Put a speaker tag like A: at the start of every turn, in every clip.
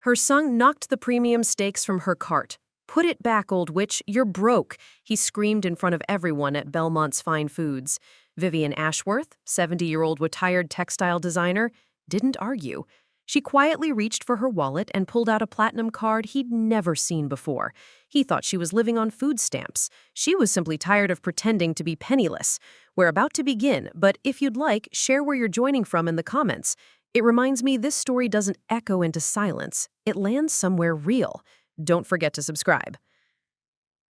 A: Her son knocked the premium steaks from her cart. "Put it back, old witch, you're broke," he screamed in front of everyone at Belmont's Fine Foods. Vivian Ashworth, 70-year-old retired textile designer, didn't argue. She quietly reached for her wallet and pulled out a platinum card he'd never seen before. He thought she was living on food stamps. She was simply tired of pretending to be penniless. We're about to begin, but if you'd like, share where you're joining from in the comments. It reminds me this story doesn't echo into silence. It lands somewhere real. Don't forget to subscribe.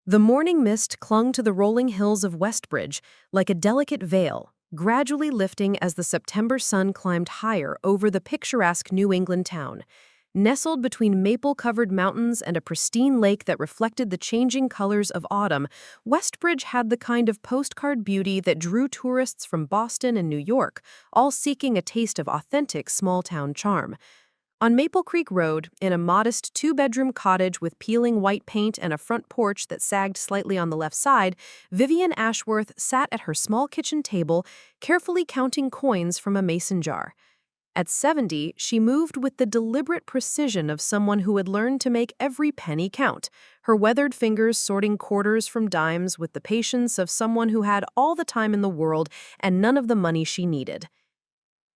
A: The morning mist clung to the rolling hills of Westbridge like a delicate veil, gradually lifting as the September sun climbed higher over the picturesque New England town. Nestled between maple-covered mountains and a pristine lake that reflected the changing colors of autumn, Westbridge had the kind of postcard beauty that drew tourists from Boston and New York, all seeking a taste of authentic small-town charm. On Maple Creek Road, in a modest two-bedroom cottage with peeling white paint and a front porch that sagged slightly on the left side, Vivian Ashworth sat at her small kitchen table, carefully counting coins from a mason jar. At 70, she moved with the deliberate precision of someone who had learned to make every penny count, her weathered fingers sorting quarters from dimes with the patience of someone who had all the time in the world and none of the money she needed.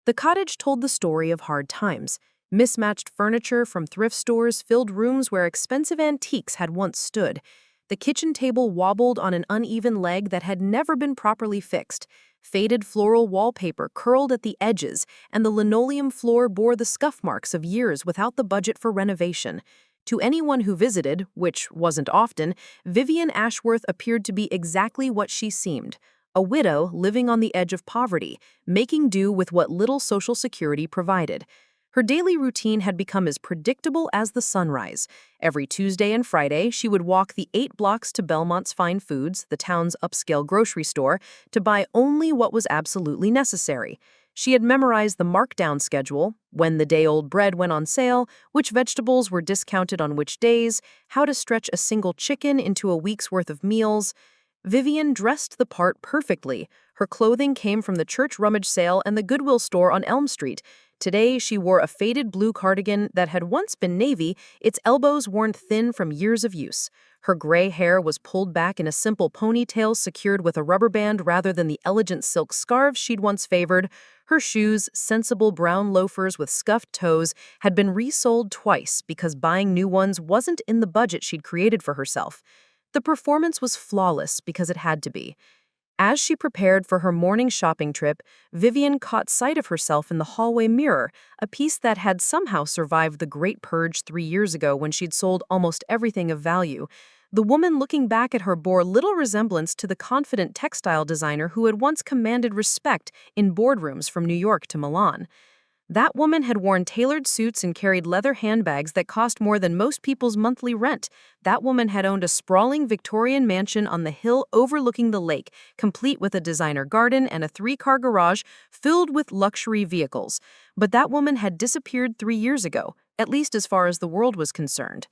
A: The cottage told the story of hard times. Mismatched furniture from thrift stores filled rooms where expensive antiques had once stood. The kitchen table wobbled on an uneven leg that had never been properly fixed. Faded floral wallpaper curled at the edges, and the linoleum floor bore the scuff marks of years without the budget for renovation. To anyone who visited, which wasn't often, Vivian Ashworth appeared to be exactly what she seemed: a widow living on the edge of poverty, making do with what little Social Security provided. Her daily routine had become as predictable as the sunrise. Every Tuesday and Friday, she would walk the 8 blocks to Belmont's Fine Foods, the town's upscale grocery store, to buy only what was absolutely necessary. She had memorized the markdown schedule, when the day-old bread went on sale, which vegetables were discounted on which days, how to stretch a single chicken into a week's worth of meals. Vivian dressed the part perfectly. Her clothing came from the church rummage sale and the Goodwill store on Elm Street. Today, she wore a faded blue cardigan that had once been navy, its elbows worn thin from years of use. Her gray hair was pulled back in a simple ponytail secured with a rubber band rather than the elegant silk scarves she'd once favored. Her shoes, sensible brown loafers with scuffed toes, had been resold twice because buying new ones wasn't in the budget she'd created for herself. The performance was flawless because it had to be. As she prepared for her morning shopping trip, Vivian caught sight of herself in the hallway mirror, a piece that had somehow survived the Great Purge 3 years ago when she'd sold almost everything of value. The woman looking back at her bore little resemblance to the confident textile designer who had once commanded respect in boardrooms from New York to Milan. That woman had worn tailored suits and carried leather handbags that cost more than most people's monthly rent. That woman had owned a sprawling Victorian mansion on the hill overlooking the lake, complete with a designer garden and a 3-car garage filled with luxury vehicles. But that woman had disappeared 3 years ago, at least as far as the world was concerned.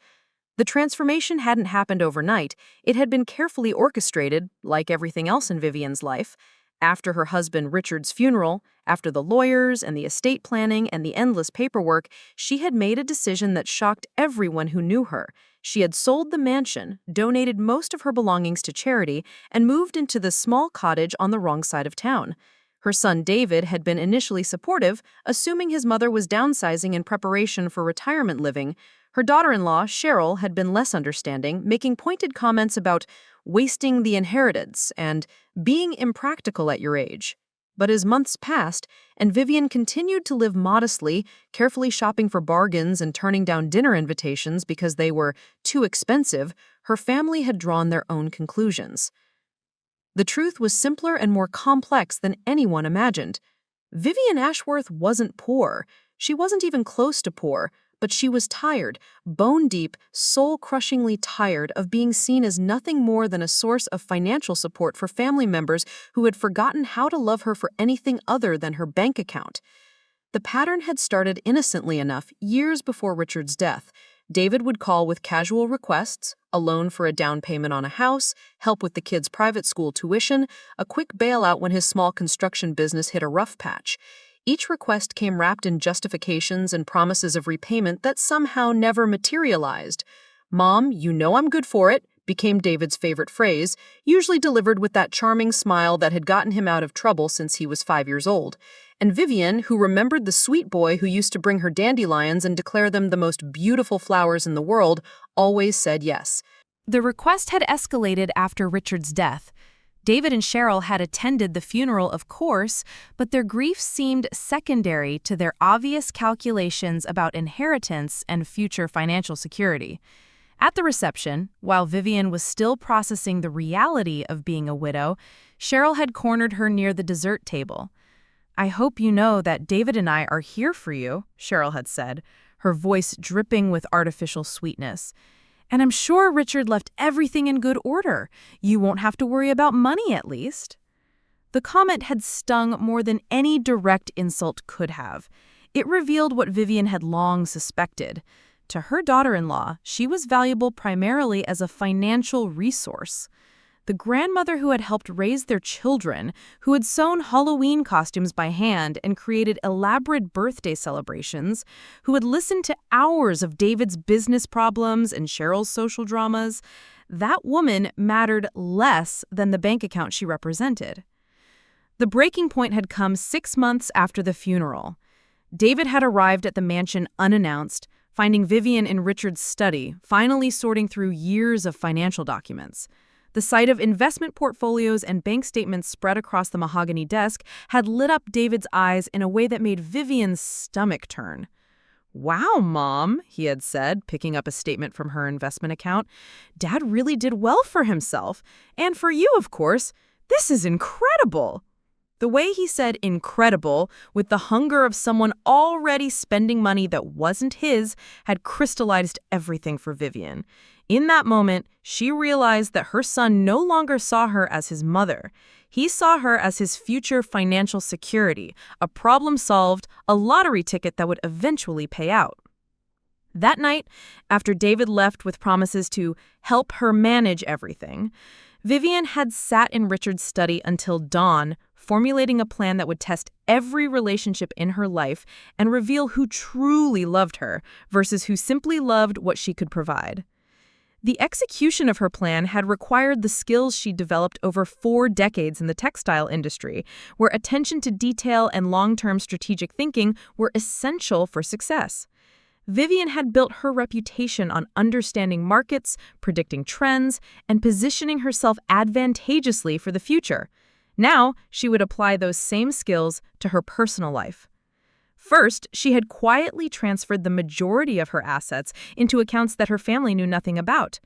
A: The transformation hadn't happened overnight. It had been carefully orchestrated, like everything else in Vivian's life. After her husband Richard's funeral, after the lawyers and the estate planning and the endless paperwork, she had made a decision that shocked everyone who knew her. She had sold the mansion, donated most of her belongings to charity, and moved into the small cottage on the wrong side of town. Her son David had been initially supportive, assuming his mother was downsizing in preparation for retirement living. Her daughter-in-law, Cheryl, had been less understanding, making pointed comments about wasting the inheritance and being impractical at your age. But as months passed, and Vivian continued to live modestly, carefully shopping for bargains and turning down dinner invitations because they were too expensive, her family had drawn their own conclusions. The truth was simpler and more complex than anyone imagined. Vivian Ashworth wasn't poor. She wasn't even close to poor. But she was tired, bone-deep, soul-crushingly tired of being seen as nothing more than a source of financial support for family members who had forgotten how to love her for anything other than her bank account. The pattern had started innocently enough years before Richard's death. David would call with casual requests: a loan for a down payment on a house, help with the kids' private school tuition, a quick bailout when his small construction business hit a rough patch. Each request came wrapped in justifications and promises of repayment that somehow never materialized. "Mom, you know I'm good for it," became David's favorite phrase, usually delivered with that charming smile that had gotten him out of trouble since he was 5 years old. And Vivian, who remembered the sweet boy who used to bring her dandelions and declare them the most beautiful flowers in the world, always said yes.
B: The request had escalated after Richard's death. David and Cheryl had attended the funeral, of course, but their grief seemed secondary to their obvious calculations about inheritance and future financial security. At the reception, while Vivian was still processing the reality of being a widow, Cheryl had cornered her near the dessert table. "I hope you know that David and I are here for you," Cheryl had said, her voice dripping with artificial sweetness. "And I'm sure Richard left everything in good order. You won't have to worry about money, at least." The comment had stung more than any direct insult could have. It revealed what Vivian had long suspected. To her daughter-in-law, she was valuable primarily as a financial resource. The grandmother who had helped raise their children, who had sewn Halloween costumes by hand and created elaborate birthday celebrations, who had listened to hours of David's business problems and Cheryl's social dramas, that woman mattered less than the bank account she represented. The breaking point had come 6 months after the funeral. David had arrived at the mansion unannounced, finding Vivian in Richard's study, finally sorting through years of financial documents. The sight of investment portfolios and bank statements spread across the mahogany desk had lit up David's eyes in a way that made Vivian's stomach turn. "Wow, Mom," he had said, picking up a statement from her investment account. "Dad really did well for himself. And for you, of course. This is incredible." The way he said incredible, with the hunger of someone already spending money that wasn't his, had crystallized everything for Vivian. In that moment, she realized that her son no longer saw her as his mother. He saw her as his future financial security, a problem solved, a lottery ticket that would eventually pay out. That night, after David left with promises to help her manage everything, Vivian had sat in Richard's study until dawn, formulating a plan that would test every relationship in her life and reveal who truly loved her versus who simply loved what she could provide. The execution of her plan had required the skills she developed over 4 decades in the textile industry, where attention to detail and long-term strategic thinking were essential for success. Vivian had built her reputation on understanding markets, predicting trends, and positioning herself advantageously for the future. Now, she would apply those same skills to her personal life. First, she had quietly transferred the majority of her assets into accounts that her family knew nothing about.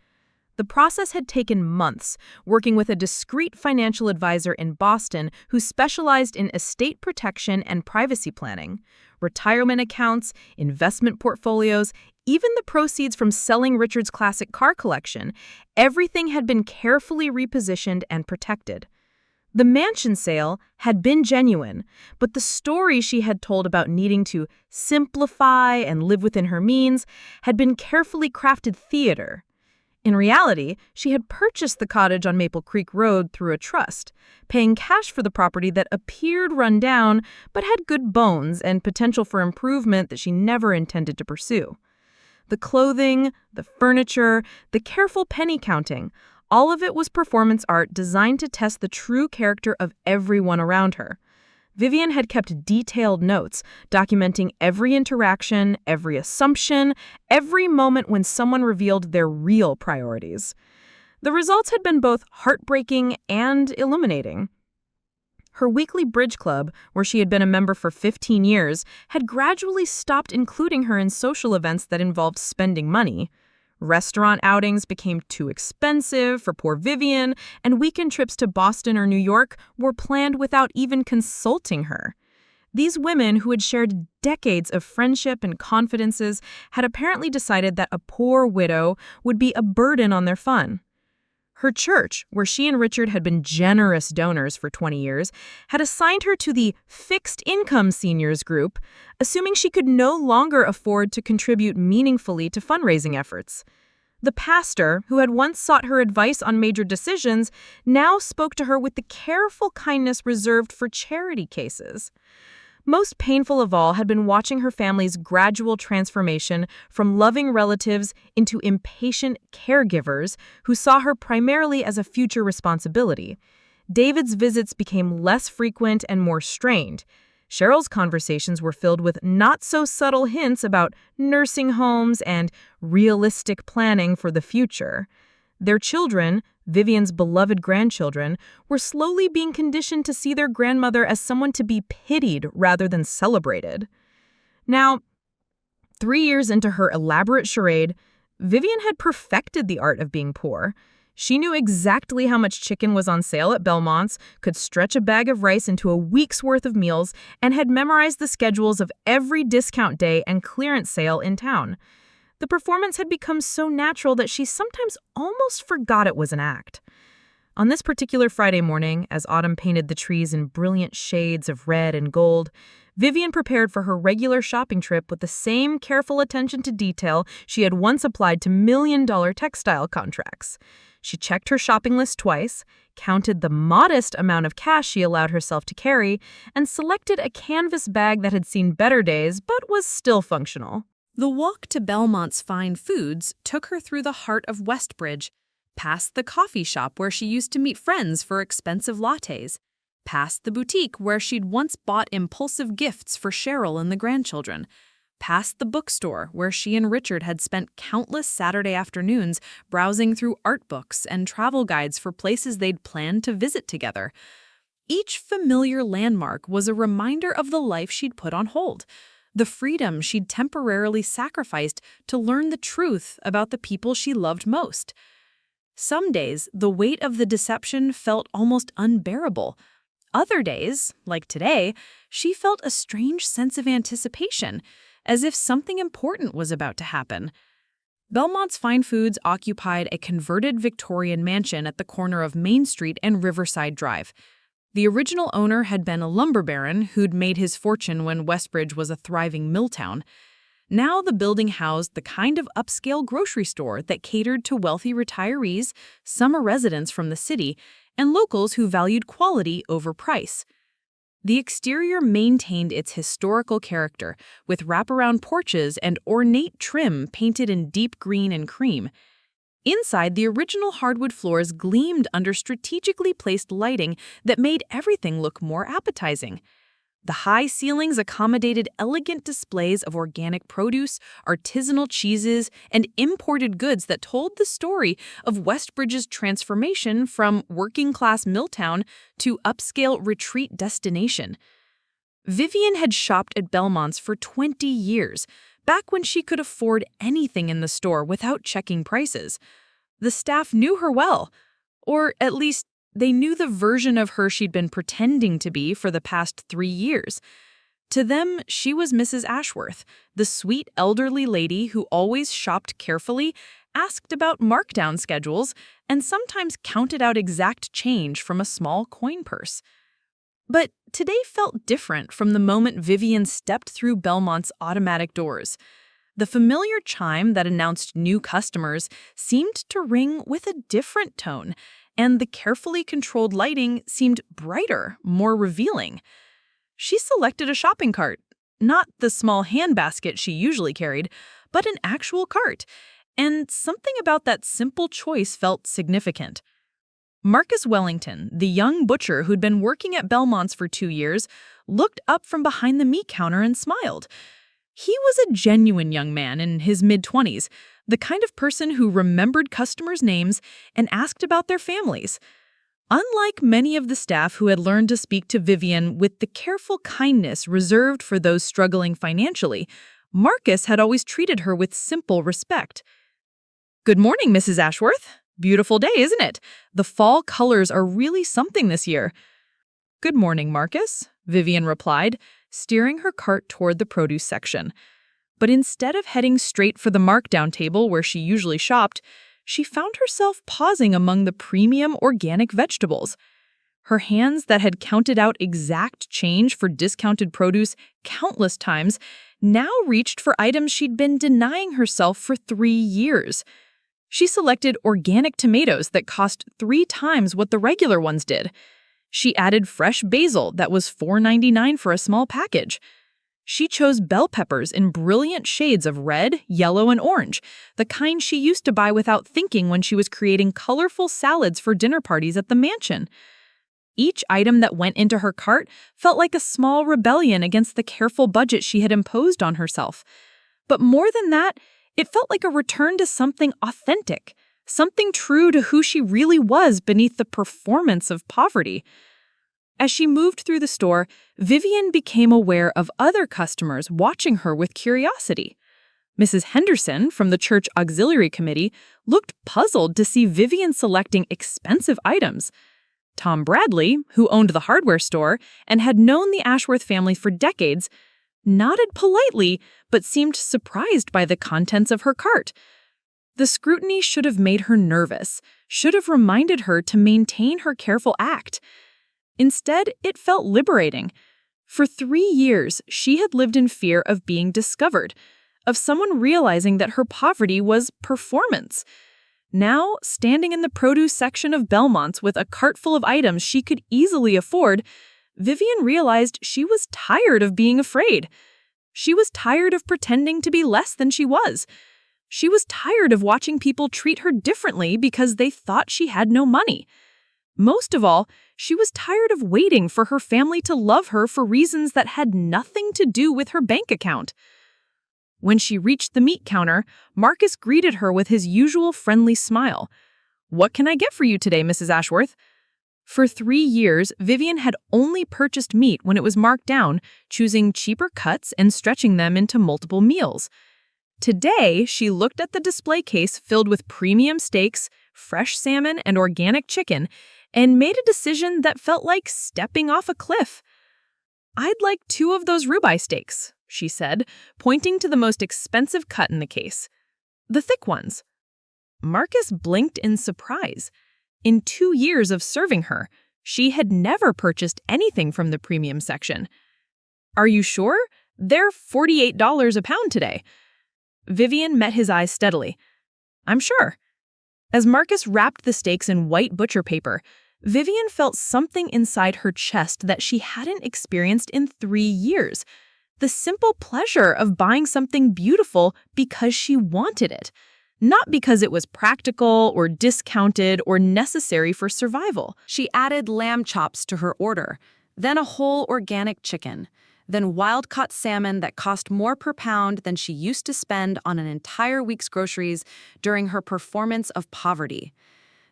B: The process had taken months, working with a discreet financial advisor in Boston who specialized in estate protection and privacy planning. Retirement accounts, investment portfolios, even the proceeds from selling Richard's classic car collection, everything had been carefully repositioned and protected. The mansion sale had been genuine, but the story she had told about needing to simplify and live within her means had been carefully crafted theater. In reality, she had purchased the cottage on Maple Creek Road through a trust, paying cash for the property that appeared run down but had good bones and potential for improvement that she never intended to pursue. The clothing, the furniture, the careful penny counting, all of it was performance art designed to test the true character of everyone around her. Vivian had kept detailed notes, documenting every interaction, every assumption, every moment when someone revealed their real priorities. The results had been both heartbreaking and illuminating. Her weekly bridge club, where she had been a member for 15 years, had gradually stopped including her in social events that involved spending money. Restaurant outings became too expensive for poor Vivian, and weekend trips to Boston or New York were planned without even consulting her. These women, who had shared decades of friendship and confidences, had apparently decided that a poor widow would be a burden on their fun. Her church, where she and Richard had been generous donors for 20 years, had assigned her to the fixed income seniors group, assuming she could no longer afford to contribute meaningfully to fundraising efforts. The pastor, who had once sought her advice on major decisions, now spoke to her with the careful kindness reserved for charity cases. Most painful of all had been watching her family's gradual transformation from loving relatives into impatient caregivers who saw her primarily as a future responsibility. David's visits became less frequent and more strained. Cheryl's conversations were filled with not-so-subtle hints about nursing homes and realistic planning for the future. Their children, Vivian's beloved grandchildren, were slowly being conditioned to see their grandmother as someone to be pitied rather than celebrated. Now, 3 years into her elaborate charade, Vivian had perfected the art of being poor. She knew exactly how much chicken was on sale at Belmont's, could stretch a bag of rice into a week's worth of meals, and had memorized the schedules of every discount day and clearance sale in town. The performance had become so natural that she sometimes almost forgot it was an act. On this particular Friday morning, as autumn painted the trees in brilliant shades of red and gold, Vivian prepared for her regular shopping trip with the same careful attention to detail she had once applied to million-dollar textile contracts. She checked her shopping list twice, counted the modest amount of cash she allowed herself to carry, and selected a canvas bag that had seen better days but was still functional.
A: The walk to Belmont's Fine Foods took her through the heart of Westbridge, past the coffee shop where she used to meet friends for expensive lattes, past the boutique where she'd once bought impulsive gifts for Cheryl and the grandchildren, past the bookstore where she and Richard had spent countless Saturday afternoons browsing through art books and travel guides for places they'd planned to visit together. Each familiar landmark was a reminder of the life she'd put on hold, the freedom she'd temporarily sacrificed to learn the truth about the people she loved most. Some days, the weight of the deception felt almost unbearable. Other days, like today, she felt a strange sense of anticipation, as if something important was about to happen. Belmont's Fine Foods occupied a converted Victorian mansion at the corner of Main Street and Riverside Drive. The original owner had been a lumber baron who'd made his fortune when Westbridge was a thriving mill town. Now the building housed the kind of upscale grocery store that catered to wealthy retirees, summer residents from the city, and locals who valued quality over price. The exterior maintained its historical character, with wraparound porches and ornate trim painted in deep green and cream. Inside, the original hardwood floors gleamed under strategically placed lighting that made everything look more appetizing. The high ceilings accommodated elegant displays of organic produce, artisanal cheeses, and imported goods that told the story of Westbridge's transformation from working-class mill town to upscale retreat destination. Vivian had shopped at Belmont's for 20 years, back when she could afford anything in the store without checking prices. The staff knew her well, or at least they knew the version of her she'd been pretending to be for the past 3 years. To them, she was Mrs. Ashworth, the sweet elderly lady who always shopped carefully, asked about markdown schedules, and sometimes counted out exact change from a small coin purse. But today felt different from the moment Vivian stepped through Belmont's automatic doors. The familiar chime that announced new customers seemed to ring with a different tone, and the carefully controlled lighting seemed brighter, more revealing. She selected a shopping cart, not the small handbasket she usually carried, but an actual cart, and something about that simple choice felt significant. Marcus Wellington, the young butcher who'd been working at Belmont's for 2 years, looked up from behind the meat counter and smiled. He was a genuine young man in his mid-20s, the kind of person who remembered customers' names and asked about their families. Unlike many of the staff who had learned to speak to Vivian with the careful kindness reserved for those struggling financially, Marcus had always treated her with simple respect. "Good morning, Mrs. Ashworth. Beautiful day, isn't it? The fall colors are really something this year." "Good morning, Marcus," Vivian replied, steering her cart toward the produce section. But instead of heading straight for the markdown table where she usually shopped, she found herself pausing among the premium organic vegetables. Her hands that had counted out exact change for discounted produce countless times now reached for items she'd been denying herself for 3 years. She selected organic tomatoes that cost 3 times what the regular ones did.
B: She added fresh basil that was $4.99 for a small package. She chose bell peppers in brilliant shades of red, yellow, and orange, the kind she used to buy without thinking when she was creating colorful salads for dinner parties at the mansion. Each item that went into her cart felt like a small rebellion against the careful budget she had imposed on herself. But more than that, it felt like a return to something authentic, something true to who she really was beneath the performance of poverty. As she moved through the store, Vivian became aware of other customers watching her with curiosity. Mrs. Henderson, from the church auxiliary committee, looked puzzled to see Vivian selecting expensive items. Tom Bradley, who owned the hardware store and had known the Ashworth family for decades, nodded politely but seemed surprised by the contents of her cart. The scrutiny should have made her nervous, should have reminded her to maintain her careful act. Instead, it felt liberating. For 3 years, she had lived in fear of being discovered, of someone realizing that her poverty was performance. Now, standing in the produce section of Belmont's with a cart full of items she could easily afford, Vivian realized she was tired of being afraid. She was tired of pretending to be less than she was. She was tired of watching people treat her differently because they thought she had no money. Most of all, she was tired of waiting for her family to love her for reasons that had nothing to do with her bank account. When she reached the meat counter, Marcus greeted her with his usual friendly smile. "What can I get for you today, Mrs. Ashworth?" For 3 years, Vivian had only purchased meat when it was marked down, choosing cheaper cuts and stretching them into multiple meals. Today, she looked at the display case filled with premium steaks, fresh salmon, and organic chicken, and made a decision that felt like stepping off a cliff. "I'd like 2 of those ribeye steaks," she said, pointing to the most expensive cut in the case. "The thick ones." Marcus blinked in surprise. In 2 years of serving her, she had never purchased anything from the premium section. "Are you sure? They're $48 a pound today." Vivian met his eyes steadily. "I'm sure." As Marcus wrapped the steaks in white butcher paper, Vivian felt something inside her chest that she hadn't experienced in 3 years. The simple pleasure of buying something beautiful because she wanted it, not because it was practical or discounted or necessary for survival. She added lamb chops to her order, then a whole organic chicken, then wild-caught salmon that cost more per pound than she used to spend on an entire week's groceries during her performance of poverty.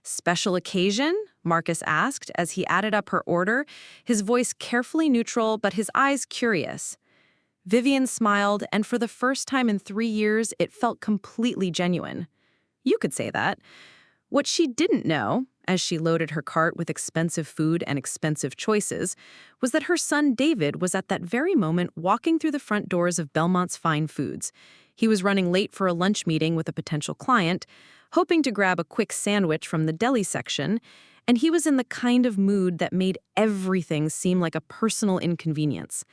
B: "Special occasion?" Marcus asked as he added up her order, his voice carefully neutral but his eyes curious. Vivian smiled, and for the first time in 3 years, it felt completely genuine. You could say that. What she didn't know, as she loaded her cart with expensive food and expensive choices, was that her son David was at that very moment walking through the front doors of Belmont's Fine Foods. He was running late for a lunch meeting with a potential client, hoping to grab a quick sandwich from the deli section, and he was in the kind of mood that made everything seem like a personal inconvenience.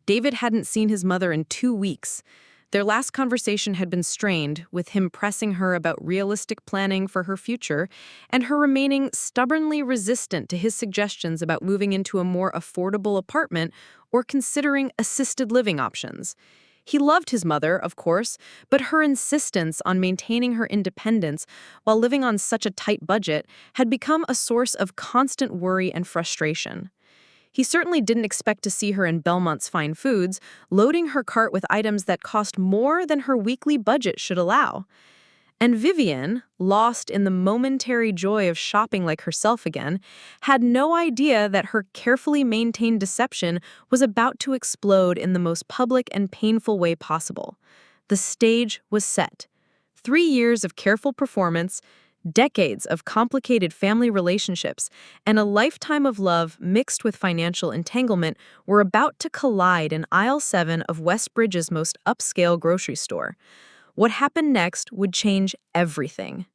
B: David hadn't seen his mother in 2 weeks. Their last conversation had been strained, with him pressing her about realistic planning for her future, and her remaining stubbornly resistant to his suggestions about moving into a more affordable apartment or considering assisted living options. He loved his mother, of course, but her insistence on maintaining her independence while living on such a tight budget had become a source of constant worry and frustration. He certainly didn't expect to see her in Belmont's Fine Foods, loading her cart with items that cost more than her weekly budget should allow. And Vivian, lost in the momentary joy of shopping like herself again, had no idea that her carefully maintained deception was about to explode in the most public and painful way possible. The stage was set. 3 years of careful performance, decades of complicated family relationships, and a lifetime of love mixed with financial entanglement were about to collide in aisle 7 of Westbridge's most upscale grocery store. What happened next would change everything.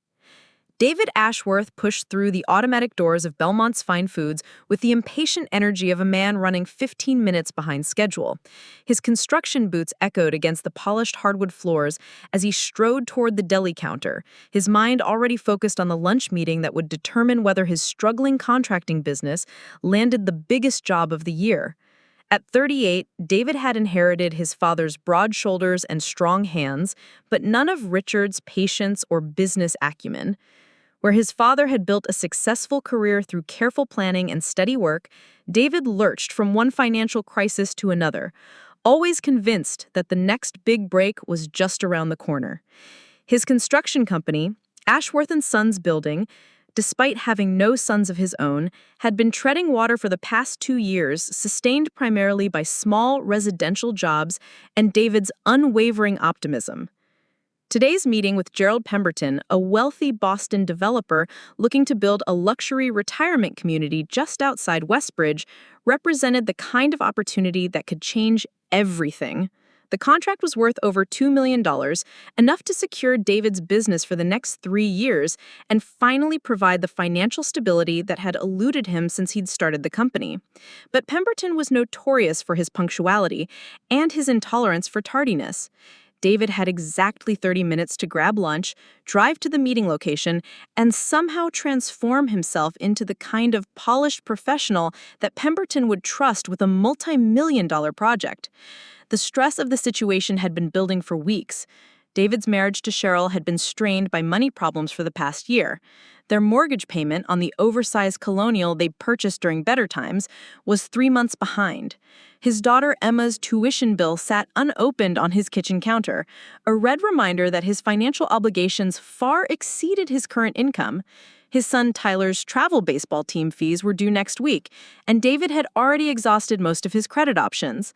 A: David Ashworth pushed through the automatic doors of Belmont's Fine Foods with the impatient energy of a man running 15 minutes behind schedule. His construction boots echoed against the polished hardwood floors as he strode toward the deli counter, his mind already focused on the lunch meeting that would determine whether his struggling contracting business landed the biggest job of the year. At 38, David had inherited his father's broad shoulders and strong hands, but none of Richard's patience or business acumen. Where his father had built a successful career through careful planning and steady work, David lurched from one financial crisis to another, always convinced that the next big break was just around the corner. His construction company, Ashworth & Sons Building, despite having no sons of his own, had been treading water for the past 2 years, sustained primarily by small residential jobs and David's unwavering optimism. Today's meeting with Gerald Pemberton, a wealthy Boston developer looking to build a luxury retirement community just outside Westbridge, represented the kind of opportunity that could change everything. The contract was worth over $2 million, enough to secure David's business for the next 3 years and finally provide the financial stability that had eluded him since he'd started the company. But Pemberton was notorious for his punctuality and his intolerance for tardiness. David had exactly 30 minutes to grab lunch, drive to the meeting location, and somehow transform himself into the kind of polished professional that Pemberton would trust with a multi-million-dollar project. The stress of the situation had been building for weeks. David's marriage to Cheryl had been strained by money problems for the past year. Their mortgage payment on the oversized colonial they purchased during better times was 3 months behind. His daughter Emma's tuition bill sat unopened on his kitchen counter, a red reminder that his financial obligations far exceeded his current income. His son Tyler's travel baseball team fees were due next week, and David had already exhausted most of his credit options.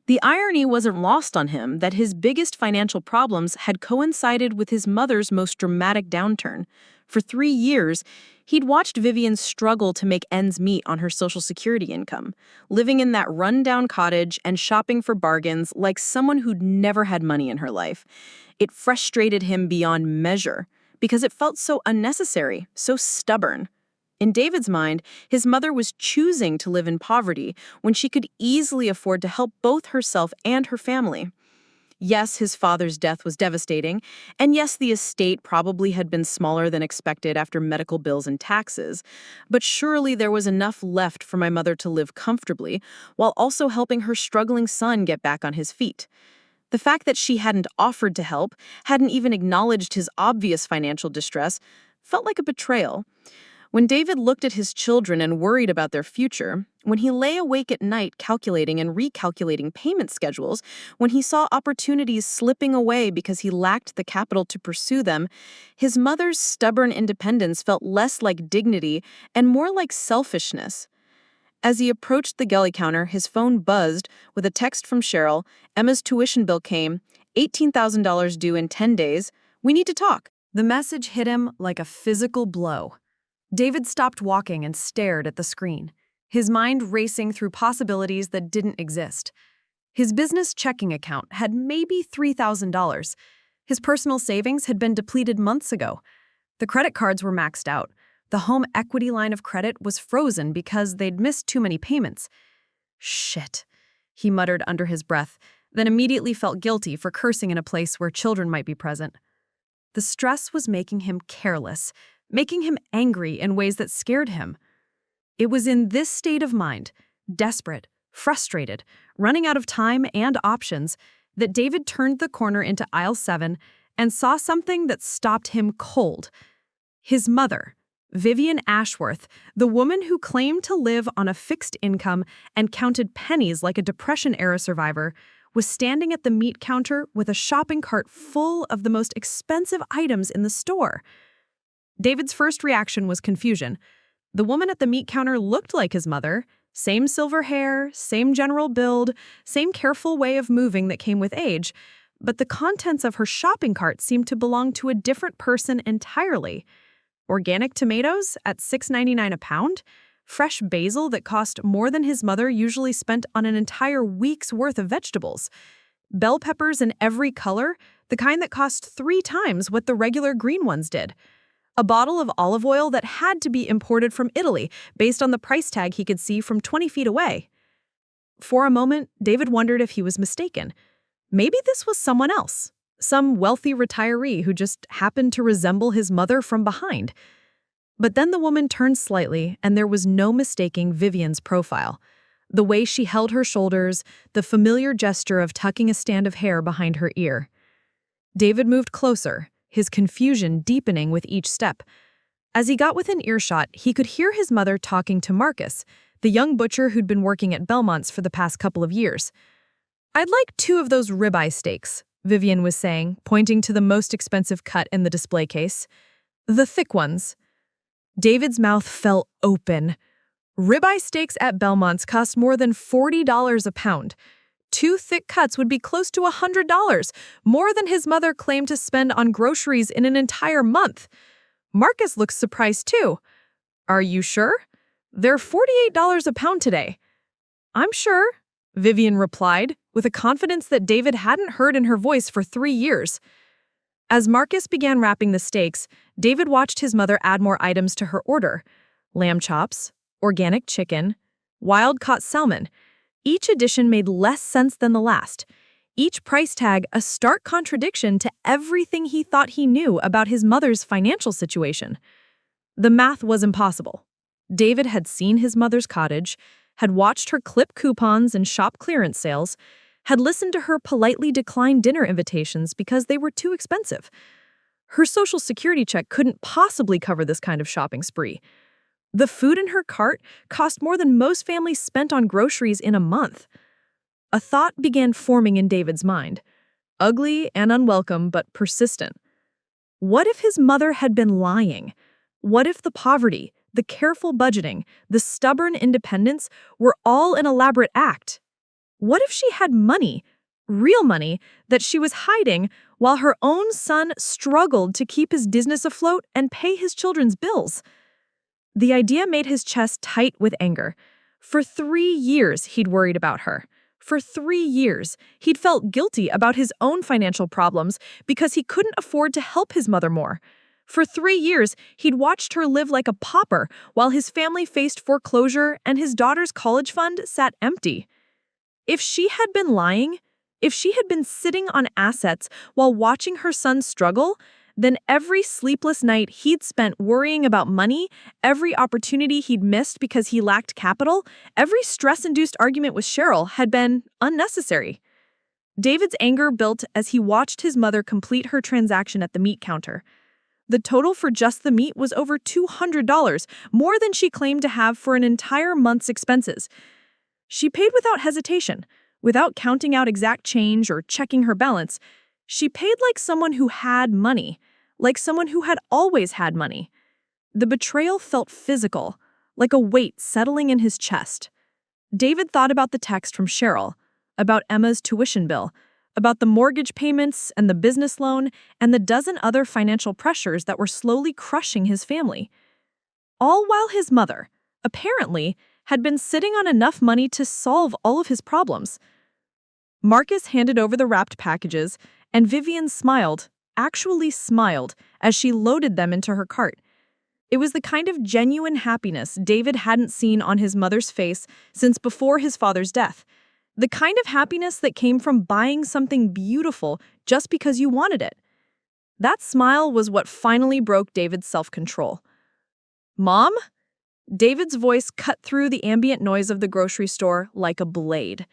A: The irony wasn't lost on him that his biggest financial problems had coincided with his mother's most dramatic downturn. For 3 years, he'd watched Vivian struggle to make ends meet on her Social Security income, living in that run-down cottage and shopping for bargains like someone who'd never had money in her life. It frustrated him beyond measure because it felt so unnecessary, so stubborn. In David's mind, his mother was choosing to live in poverty when she could easily afford to help both herself and her family. Yes, his father's death was devastating, and yes, the estate probably had been smaller than expected after medical bills and taxes, but surely there was enough left for my mother to live comfortably while also helping her struggling son get back on his feet. The fact that she hadn't offered to help, hadn't even acknowledged his obvious financial distress, felt like a betrayal. When David looked at his children and worried about their future, when he lay awake at night calculating and recalculating payment schedules, when he saw opportunities slipping away because he lacked the capital to pursue them, his mother's stubborn independence felt less like dignity and more like selfishness. As he approached the galley counter, his phone buzzed with a text from Cheryl. Emma's tuition bill came, $18,000 due in 10 days. We need to talk.
B: The message hit him like a physical blow. David stopped walking and stared at the screen, his mind racing through possibilities that didn't exist. His business checking account had maybe $3,000. His personal savings had been depleted months ago. The credit cards were maxed out. The home equity line of credit was frozen because they'd missed too many payments. Shit, he muttered under his breath, then immediately felt guilty for cursing in a place where children might be present. The stress was making him careless, making him angry in ways that scared him. It was in this state of mind, desperate, frustrated, running out of time and options, that David turned the corner into aisle 7 and saw something that stopped him cold. His mother, Vivian Ashworth, the woman who claimed to live on a fixed income and counted pennies like a Depression-era survivor, was standing at the meat counter with a shopping cart full of the most expensive items in the store. David's first reaction was confusion. The woman at the meat counter looked like his mother. Same silver hair, same general build, same careful way of moving that came with age, but the contents of her shopping cart seemed to belong to a different person entirely. Organic tomatoes at $6.99 a pound? Fresh basil that cost more than his mother usually spent on an entire week's worth of vegetables. Bell peppers in every color, the kind that cost 3 times what the regular green ones did.
A: a bottle of olive oil that had to be imported from Italy based on the price tag he could see from 20 feet away. For a moment, David wondered if he was mistaken. Maybe this was someone else, some wealthy retiree who just happened to resemble his mother from behind. But then the woman turned slightly, and there was no mistaking Vivian's profile. The way she held her shoulders, the familiar gesture of tucking a strand of hair behind her ear. David moved closer, his confusion deepening with each step. As he got within earshot, he could hear his mother talking to Marcus, the young butcher who'd been working at Belmont's for the past couple of years. "I'd like 2 of those ribeye steaks," Vivian was saying, pointing to the most expensive cut in the display case. "The thick ones." David's mouth fell open. Ribeye steaks at Belmont's cost more than $40 a pound. 2 thick cuts would be close to $100, more than his mother claimed to spend on groceries in an entire month. Marcus looks surprised too. "Are you sure? They're $48 a pound today." "I'm sure," Vivian replied, with a confidence that David hadn't heard in her voice for 3 years. As Marcus began wrapping the steaks, David watched his mother add more items to her order: lamb chops, organic chicken, wild-caught salmon. Each addition made less sense than the last. Each price tag a stark contradiction to everything he thought he knew about his mother's financial situation. The math was impossible. David had seen his mother's cottage, had watched her clip coupons and shop clearance sales, had listened to her politely decline dinner invitations because they were too expensive. Her Social Security check couldn't possibly cover this kind of shopping spree. The food in her cart cost more than most families spent on groceries in a month. A thought began forming in David's mind, ugly and unwelcome but persistent. What if his mother had been lying? What if the poverty, the careful budgeting, the stubborn independence were all an elaborate act? What if she had money, real money, that she was hiding while her own son struggled to keep his business afloat and pay his children's bills? The idea made his chest tight with anger. For 3 years, he'd worried about her. For 3 years, he'd felt guilty about his own financial problems because he couldn't afford to help his mother more. For 3 years, he'd watched her live like a pauper while his family faced foreclosure and his daughter's college fund sat empty. If she had been lying, if she had been sitting on assets while watching her son struggle, then every sleepless night he'd spent worrying about money, every opportunity he'd missed because he lacked capital, every stress-induced argument with Cheryl had been unnecessary. David's anger built as he watched his mother complete her transaction at the meat counter. The total for just the meat was over $200, more than she claimed to have for an entire month's expenses. She paid without hesitation, without counting out exact change or checking her balance. She paid like someone who had money, like someone who had always had money. The betrayal felt physical, like a weight settling in his chest. David thought about the text from Cheryl, about Emma's tuition bill, about the mortgage payments and the business loan and the dozen other financial pressures that were slowly crushing his family. All while his mother, apparently, had been sitting on enough money to solve all of his problems. Marcus handed over the wrapped packages, and Vivian smiled, actually smiled, as she loaded them into her cart. It was the kind of genuine happiness David hadn't seen on his mother's face since before his father's death. The kind of happiness that came from buying something beautiful just because you wanted it. That smile was what finally broke David's self-control. "Mom?" David's voice cut through the ambient noise of the grocery store like a blade.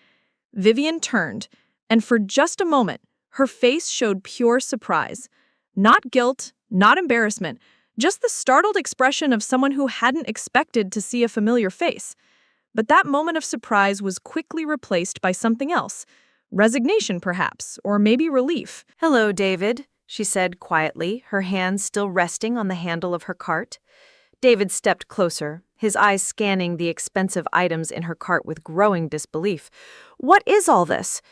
A: Vivian turned, and for just a moment, her face showed pure surprise. Not guilt, not embarrassment, just the startled expression of someone who hadn't expected to see a familiar face. But that moment of surprise was quickly replaced by something else. Resignation, perhaps, or maybe relief.
B: "Hello, David," she said quietly, her hands still resting on the handle of her cart. David stepped closer, his eyes scanning the expensive items in her cart with growing disbelief. "What is all this?"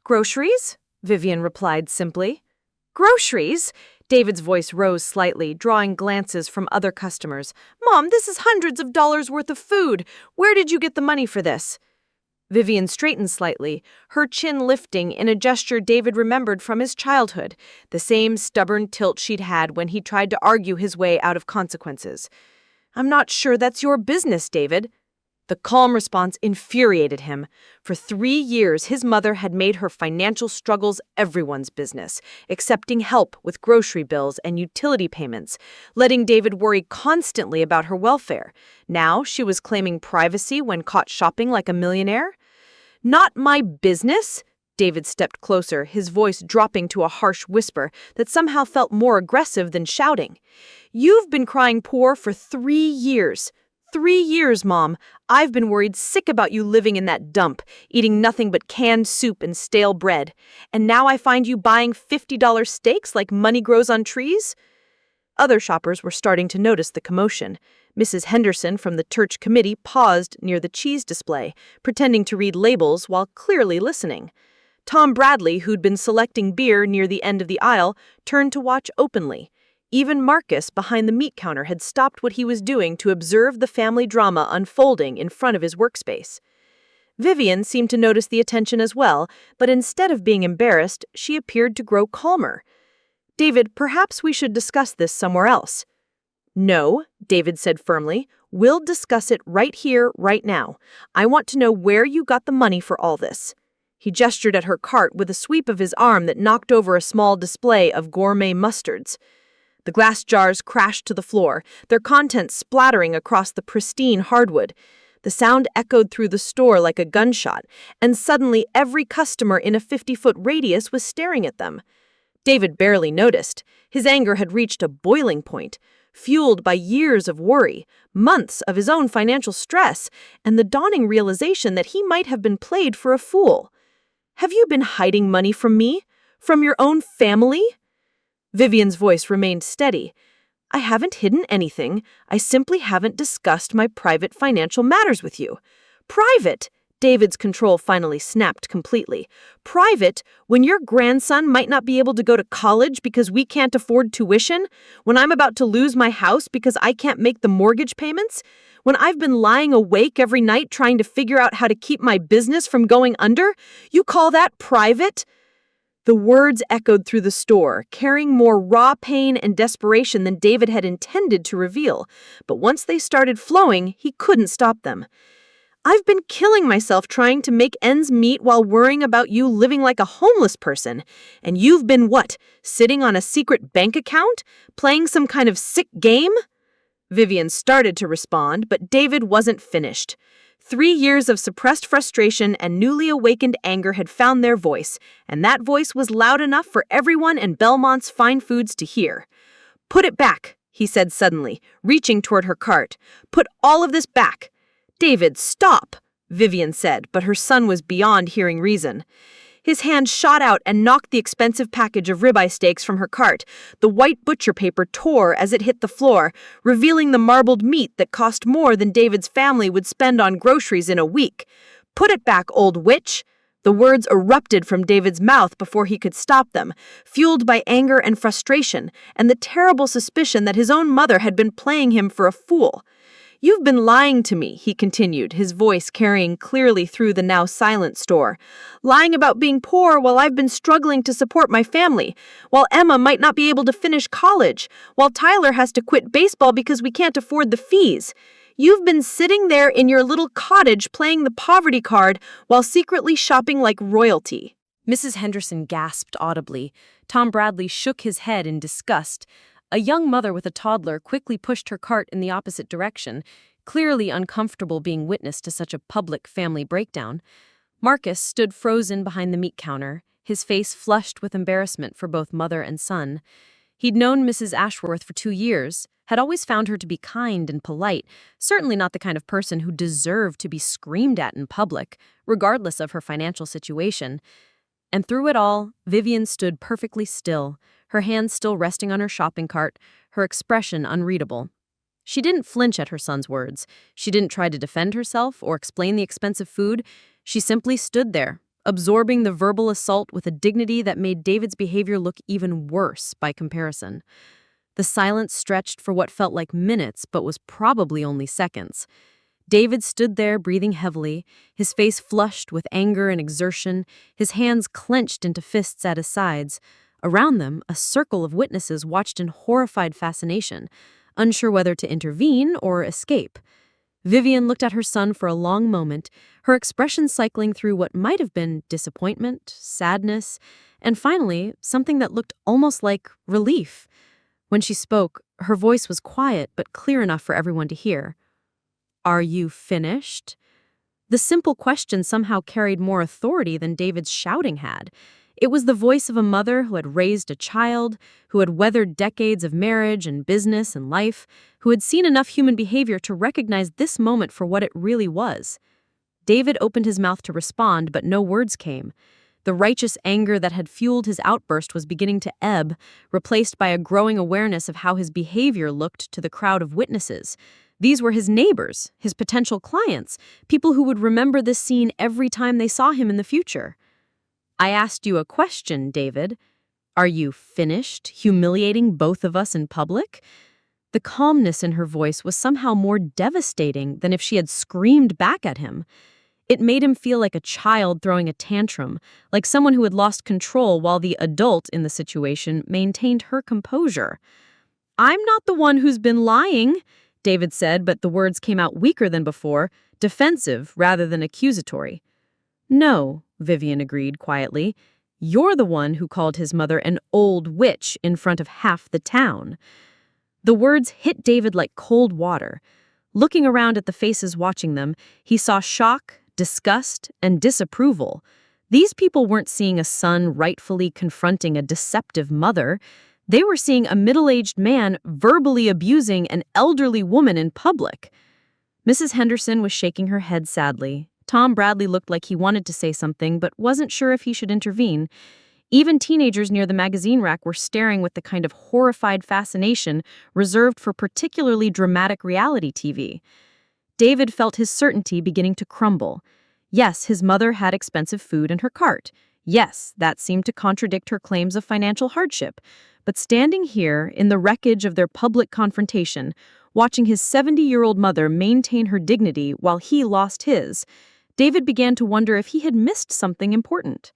B: "Groceries?" Vivian replied simply. "Groceries?" David's voice rose slightly, drawing glances from other customers. "Mom, this is hundreds of dollars worth of food. Where did you get the money for this?"
A: Vivian straightened slightly, her chin lifting in a gesture David remembered from his childhood, the same stubborn tilt she'd had when he tried to argue his way out of consequences. "I'm not sure that's your business, David." The calm response infuriated him. For 3 years, his mother had made her financial struggles everyone's business, accepting help with grocery bills and utility payments, letting David worry constantly about her welfare. Now she was claiming privacy when caught shopping like a millionaire. "Not my business?" David stepped closer, his voice dropping to a harsh whisper that somehow felt more aggressive than shouting. "You've been crying poor for 3 years. 3 years, Mom. I've been worried sick about you living in that dump, eating nothing but canned soup and stale bread. And now I find you buying $50 steaks like money grows on trees?" Other shoppers were starting to notice the commotion. Mrs. Henderson from the church committee paused near the cheese display, pretending to read labels while clearly listening. Tom Bradley, who'd been selecting beer near the end of the aisle, turned to watch openly. Even Marcus, behind the meat counter, had stopped what he was doing to observe the family drama unfolding in front of his workspace. Vivian seemed to notice the attention as well, but instead of being embarrassed, she appeared to grow calmer. "David, perhaps we should discuss this somewhere else." "No," David said firmly. "We'll discuss it right here, right now. I want to know where you got the money for all this." He gestured at her cart with a sweep of his arm that knocked over a small display of gourmet mustards. The glass jars crashed to the floor, their contents splattering across the pristine hardwood. The sound echoed through the store like a gunshot, and suddenly every customer in a 50-foot radius was staring at them. David barely noticed. His anger had reached a boiling point, fueled by years of worry, months of his own financial stress, and the dawning realization that he might have been played for a fool. "Have you been hiding money from me? From your own family?" Vivian's voice remained steady. "I haven't hidden anything. I simply haven't discussed my private financial matters with you." "Private?" David's control finally snapped completely. "Private when your grandson might not be able to go to college because we can't afford tuition? When I'm about to lose my house because I can't make the mortgage payments? When I've been lying awake every night trying to figure out how to keep my business from going under? You call that private?" The words echoed through the store, carrying more raw pain and desperation than David had intended to reveal. But once they started flowing, he couldn't stop them. "I've been killing myself trying to make ends meet while worrying about you living like a homeless person. And you've been what? Sitting on a secret bank account? Playing some kind of sick game?" Vivian started to respond, but David wasn't finished. 3 years of suppressed frustration and newly awakened anger had found their voice, and that voice was loud enough for everyone in Belmont's Fine Foods to hear. "Put it back," he said suddenly, reaching toward her cart. "Put all of this back." "David, stop," Vivian said, but her son was beyond hearing reason. His hand shot out and knocked the expensive package of ribeye steaks from her cart. The white butcher paper tore as it hit the floor, revealing the marbled meat that cost more than David's family would spend on groceries in a week. "Put it back, old witch!" The words erupted from David's mouth before he could stop them, fueled by anger and frustration, and the terrible suspicion that his own mother had been playing him for a fool. "You've been lying to me," he continued, his voice carrying clearly through the now silent store. "Lying about being poor while I've been struggling to support my family, while Emma might not be able to finish college, while Tyler has to quit baseball because we can't afford the fees. You've been sitting there in your little cottage playing the poverty card while secretly shopping like royalty." Mrs. Henderson gasped audibly. Tom Bradley shook his head in disgust. A young mother with a toddler quickly pushed her cart in the opposite direction, clearly uncomfortable being witness to such a public family breakdown. Marcus stood frozen behind the meat counter, his face flushed with embarrassment for both mother and son. He'd known Mrs. Ashworth for 2 years, had always found her to be kind and polite, certainly not the kind of person who deserved to be screamed at in public, regardless of her financial situation. And through it all, Vivian stood perfectly still, her hands still resting on her shopping cart, her expression unreadable. She didn't flinch at her son's words. She didn't try to defend herself or explain the expensive food. She simply stood there, absorbing the verbal assault with a dignity that made David's behavior look even worse by comparison. The silence stretched for what felt like minutes but was probably only seconds. David stood there, breathing heavily, his face flushed with anger and exertion, his hands clenched into fists at his sides. Around them, a circle of witnesses watched in horrified fascination, unsure whether to intervene or escape. Vivian looked at her son for a long moment, her expression cycling through what might have been disappointment, sadness, and finally, something that looked almost like relief. When she spoke, her voice was quiet but clear enough for everyone to hear. "Are you finished?" The simple question somehow carried more authority than David's shouting had. It was the voice of a mother who had raised a child, who had weathered decades of marriage and business and life, who had seen enough human behavior to recognize this moment for what it really was. David opened his mouth to respond, but no words came. The righteous anger that had fueled his outburst was beginning to ebb, replaced by a growing awareness of how his behavior looked to the crowd of witnesses. These were his neighbors, his potential clients, people who would remember this scene every time they saw him in the future. "I asked you a question, David. Are you finished humiliating both of us in public?" The calmness in her voice was somehow more devastating than if she had screamed back at him. It made him feel like a child throwing a tantrum, like someone who had lost control while the adult in the situation maintained her composure. "I'm not the one who's been lying," David said, but the words came out weaker than before, defensive rather than accusatory. "No," Vivian agreed quietly. "You're the one who called his mother an old witch in front of half the town." The words hit David like cold water. Looking around at the faces watching them, he saw shock, disgust, and disapproval. These people weren't seeing a son rightfully confronting a deceptive mother. They were seeing a middle-aged man verbally abusing an elderly woman in public. Mrs. Henderson was shaking her head sadly. Tom Bradley looked like he wanted to say something, but wasn't sure if he should intervene. Even teenagers near the magazine rack were staring with the kind of horrified fascination reserved for particularly dramatic reality TV. David felt his certainty beginning to crumble. Yes, his mother had expensive food in her cart. Yes, that seemed to contradict her claims of financial hardship. But standing here, in the wreckage of their public confrontation, watching his 70-year-old mother maintain her dignity while he lost his, David began to wonder if he had missed something important.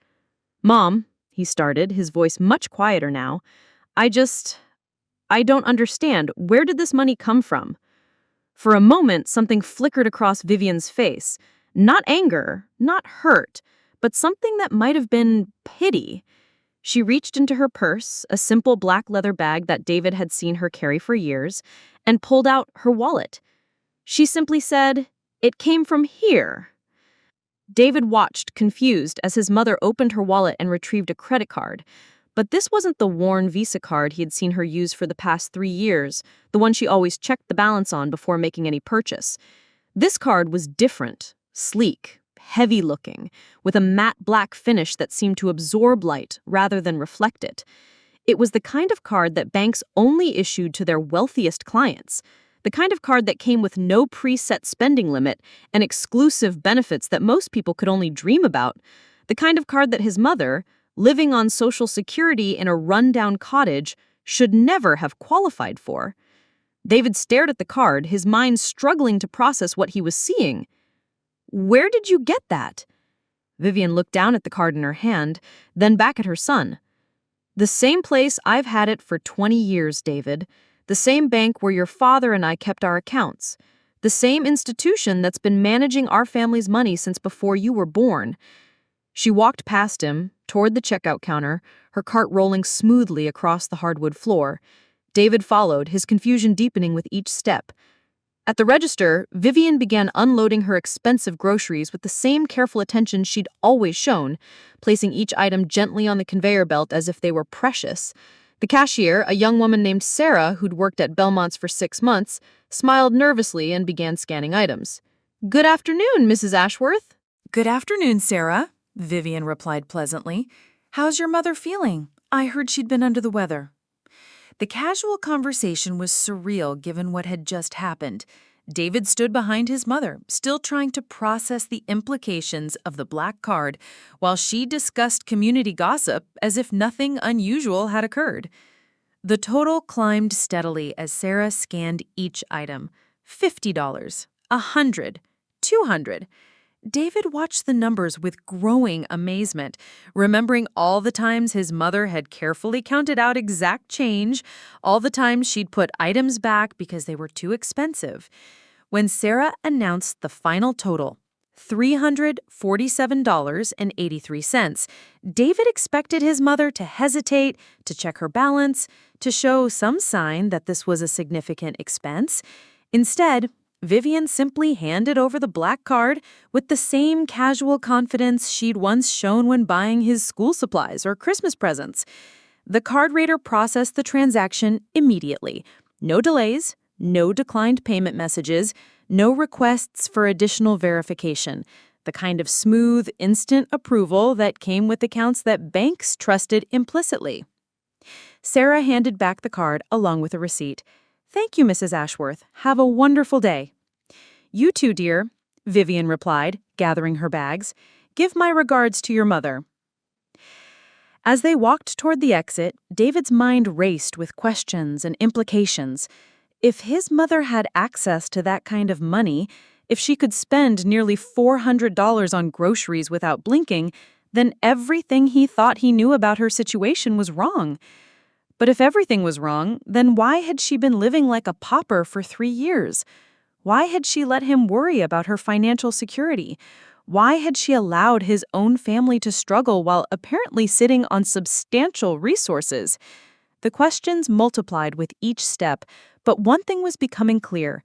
A: "Mom," he started, his voice much quieter now, I don't understand. Where did this money come from?" For a moment, something flickered across Vivian's face. Not anger, not hurt, but something that might have been pity. She reached into her purse, a simple black leather bag that David had seen her carry for years, and pulled out her wallet. She simply said, "It came from here." David watched, confused, as his mother opened her wallet and retrieved a credit card. But this wasn't the worn Visa card he had seen her use for the past 3 years, the one she always checked the balance on before making any purchase. This card was different, sleek, heavy-looking, with a matte black finish that seemed to absorb light rather than reflect it. It was the kind of card that banks only issued to their wealthiest clients, the kind of card that came with no preset spending limit and exclusive benefits that most people could only dream about, the kind of card that his mother, living on Social Security in a rundown cottage, should never have qualified for. David stared at the card, his mind struggling to process what he was seeing. "Where did you get that?" Vivian looked down at the card in her hand, then back at her son. "The same place I've had it for 20 years, David. The same bank where your father and I kept our accounts. The same institution that's been managing our family's money since before you were born." She walked past him, toward the checkout counter, her cart rolling smoothly across the hardwood floor. David followed, his confusion deepening with each step. At the register, Vivian began unloading her expensive groceries with the same careful attention she'd always shown, placing each item gently on the conveyor belt as if they were precious. The cashier, a young woman named Sarah who'd worked at Belmont's for 6 months, smiled nervously and began scanning items. "Good afternoon, Mrs. Ashworth."
C: "Good afternoon, Sarah," Vivian replied pleasantly. "How's your mother feeling? I heard she'd been under the weather." The casual conversation was surreal given what had just happened. David stood behind his mother, still trying to process the implications of the black card, while she discussed community gossip as if nothing unusual had occurred. The total climbed steadily as Sarah scanned each item. $50, 100, 200. David watched the numbers with growing amazement, remembering all the times his mother had carefully counted out exact change, all the times she'd put items back because they were too expensive. When Sarah announced the final total, $347.83, David expected his mother to hesitate, to check her balance, to show some sign that this was a significant expense. Instead, Vivian simply handed over the black card with the same casual confidence she'd once shown when buying his school supplies or Christmas presents. The card reader processed the transaction immediately. No delays, no declined payment messages, no requests for additional verification. The kind of smooth, instant approval that came with accounts that banks trusted implicitly. Sarah handed back the card along with a receipt. "Thank you, Mrs. Ashworth. Have a wonderful day." "You too, dear," Vivian replied, gathering her bags. "Give my regards to your mother." As they walked toward the exit, David's mind raced with questions and implications. If his mother had access to that kind of money, if she could spend nearly $400 on groceries without blinking, then everything he thought he knew about her situation was wrong. But if everything was wrong, then why had she been living like a pauper for 3 years? Why had she let him worry about her financial security? Why had she allowed his own family to struggle while apparently sitting on substantial resources? The questions multiplied with each step, but one thing was becoming clear.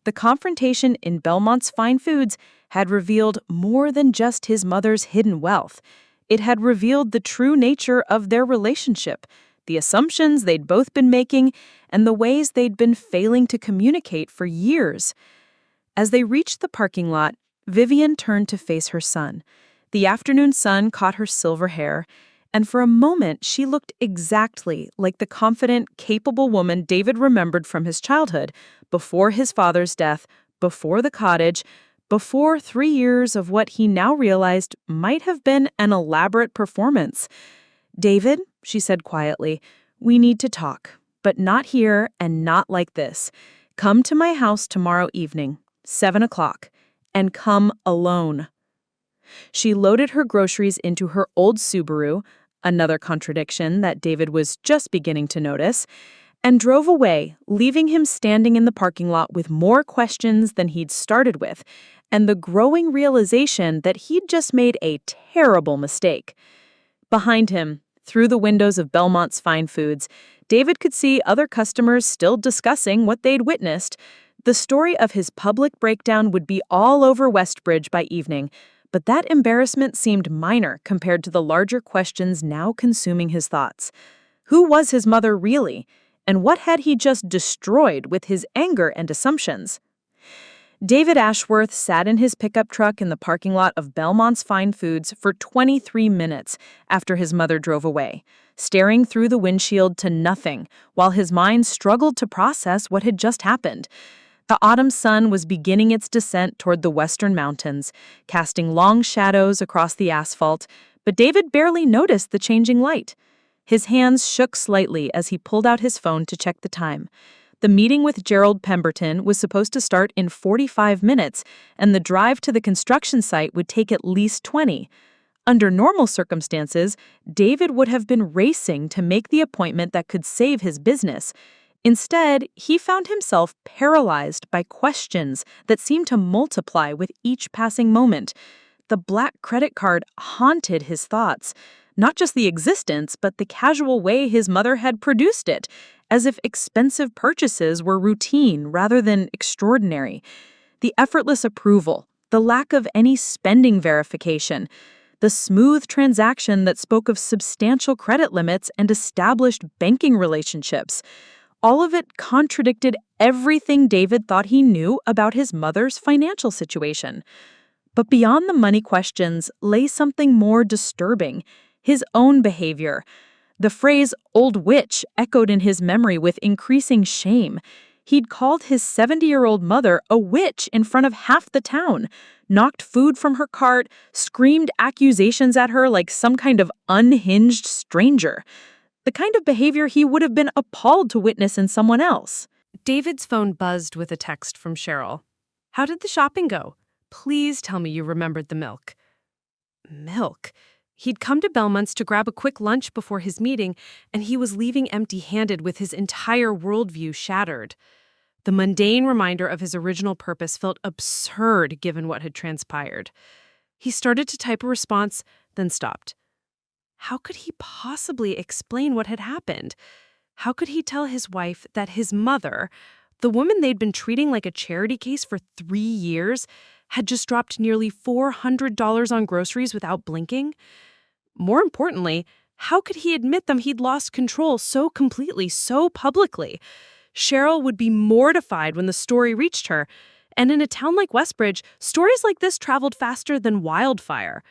C: The confrontation in Belmont's Fine Foods had revealed more than just his mother's hidden wealth. It had revealed the true nature of their relationship, the assumptions they'd both been making, and the ways they'd been failing to communicate for years. As they reached the parking lot, Vivian turned to face her son. The afternoon sun caught her silver hair, and for a moment she looked exactly like the confident, capable woman David remembered from his childhood, before his father's death, before the cottage, before 3 years of what he now realized might have been an elaborate performance. "David," she said quietly, "we need to talk, but not here and not like this. Come to my house tomorrow evening, 7 o'clock, and come alone." She loaded her groceries into her old Subaru, another contradiction that David was just beginning to notice, and drove away, leaving him standing in the parking lot with more questions than he'd started with, and the growing realization that he'd just made a terrible mistake. Behind him, through the windows of Belmont's Fine Foods, David could see other customers still discussing what they'd witnessed. The story of his public breakdown would be all over Westbridge by evening, but that embarrassment seemed minor compared to the larger questions now consuming his thoughts. Who was his mother really? And what had he just destroyed with his anger and assumptions? David Ashworth sat in his pickup truck in the parking lot of Belmont's Fine Foods for 23 minutes after his mother drove away, staring through the windshield to nothing while his mind struggled to process what had just happened. The autumn sun was beginning its descent toward the western mountains, casting long shadows across the asphalt, but David barely noticed the changing light. His hands shook slightly as he pulled out his phone to check the time. The meeting with Gerald Pemberton was supposed to start in 45 minutes, and the drive to the construction site would take at least 20. Under normal circumstances, David would have been racing to make the appointment that could save his business. Instead, he found himself paralyzed by questions that seemed to multiply with each passing moment. The black credit card haunted his thoughts, not just the existence, but the casual way his mother had produced it, as if expensive purchases were routine rather than extraordinary. The effortless approval, the lack of any spending verification, the smooth transaction that spoke of substantial credit limits and established banking relationships. All of it contradicted everything David thought he knew about his mother's financial situation. But beyond the money questions lay something more disturbing: his own behavior. The phrase "old witch" echoed in his memory with increasing shame. He'd called his 70-year-old mother a witch in front of half the town, knocked food from her cart, screamed accusations at her like some kind of unhinged stranger. The kind of behavior he would have been appalled to witness in someone else.
A: David's phone buzzed with a text from Cheryl.
B: How did the shopping go? Please tell me you remembered the milk. Milk? He'd come to Belmont's to grab a quick lunch before his meeting, and he was leaving empty-handed with his entire worldview shattered. The mundane reminder of his original purpose felt absurd given what had transpired. He started to type a response, then stopped. How could he possibly explain what had happened? How could he tell his wife that his mother, the woman they'd been treating like a charity case for 3 years, had just dropped nearly $400 on groceries without blinking? More importantly, how could he admit them he'd lost control so completely, so publicly? Cheryl would be mortified when the story reached her, and in a town like Westbridge, stories like this traveled faster than wildfire.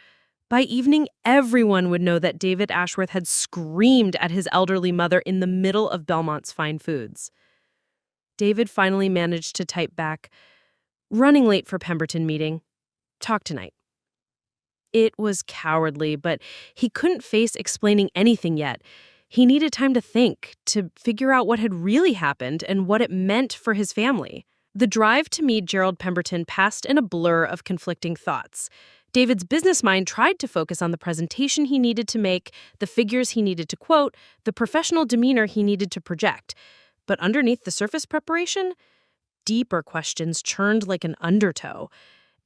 B: By evening, everyone would know that David Ashworth had screamed at his elderly mother in the middle of Belmont's Fine Foods. David finally managed to type back, "Running late for Pemberton meeting. Talk tonight." It was cowardly, but he couldn't face explaining anything yet. He needed time to think, to figure out what had really happened and what it meant for his family. The drive to meet Gerald Pemberton passed in a blur of conflicting thoughts. David's business mind tried to focus on the presentation he needed to make, the figures he needed to quote, the professional demeanor he needed to project. But underneath the surface preparation, deeper questions churned like an undertow.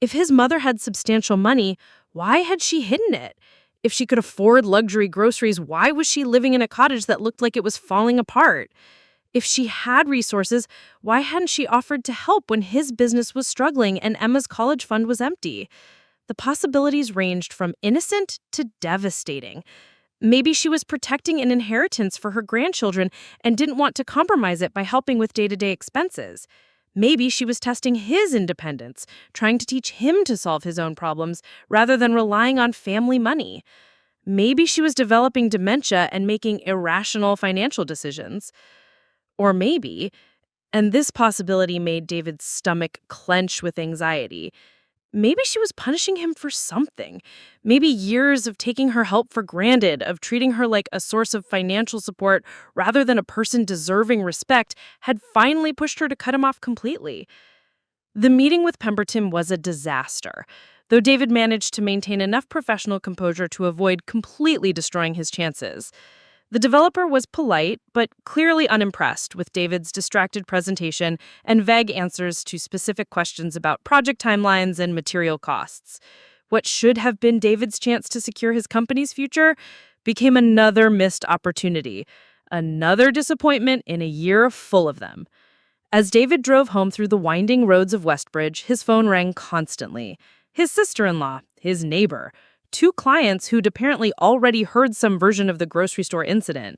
B: If his mother had substantial money, why had she hidden it? If she could afford luxury groceries, why was she living in a cottage that looked like it was falling apart? If she had resources, why hadn't she offered to help when his business was struggling and Emma's college fund was empty? The possibilities ranged from innocent to devastating. Maybe she was protecting an inheritance for her grandchildren and didn't want to compromise it by helping with day-to-day expenses. Maybe she was testing his independence, trying to teach him to solve his own problems rather than relying on family money. Maybe she was developing dementia and making irrational financial decisions. Or maybe, and this possibility made David's stomach clench with anxiety, maybe she was punishing him for something. Maybe years of taking her help for granted, of treating her like a source of financial support rather than a person deserving respect, had finally pushed her to cut him off completely. The meeting with Pemberton was a disaster, though David managed to maintain enough professional composure to avoid completely destroying his chances. The developer was polite, but clearly unimpressed with David's distracted presentation and vague answers to specific questions about project timelines and material costs. What should have been David's chance to secure his company's future became another missed opportunity, another disappointment in a year full of them. As David drove home through the winding roads of Westbridge, his phone rang constantly. His sister-in-law, his neighbor, 2 clients who'd apparently already heard some version of the grocery store incident.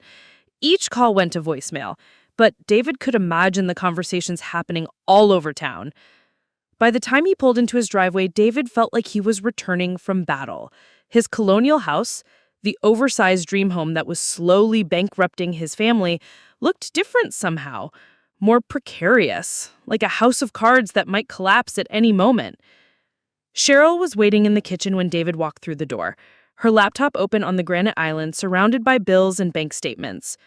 B: Each call went to voicemail, but David could imagine the conversations happening all over town. By the time he pulled into his driveway, David felt like he was returning from battle. His colonial house, the oversized dream home that was slowly bankrupting his family, looked different somehow, more precarious, like a house of cards that might collapse at any moment. Cheryl was waiting in the kitchen when David walked through the door, her laptop open on the granite island, surrounded by bills and bank statements.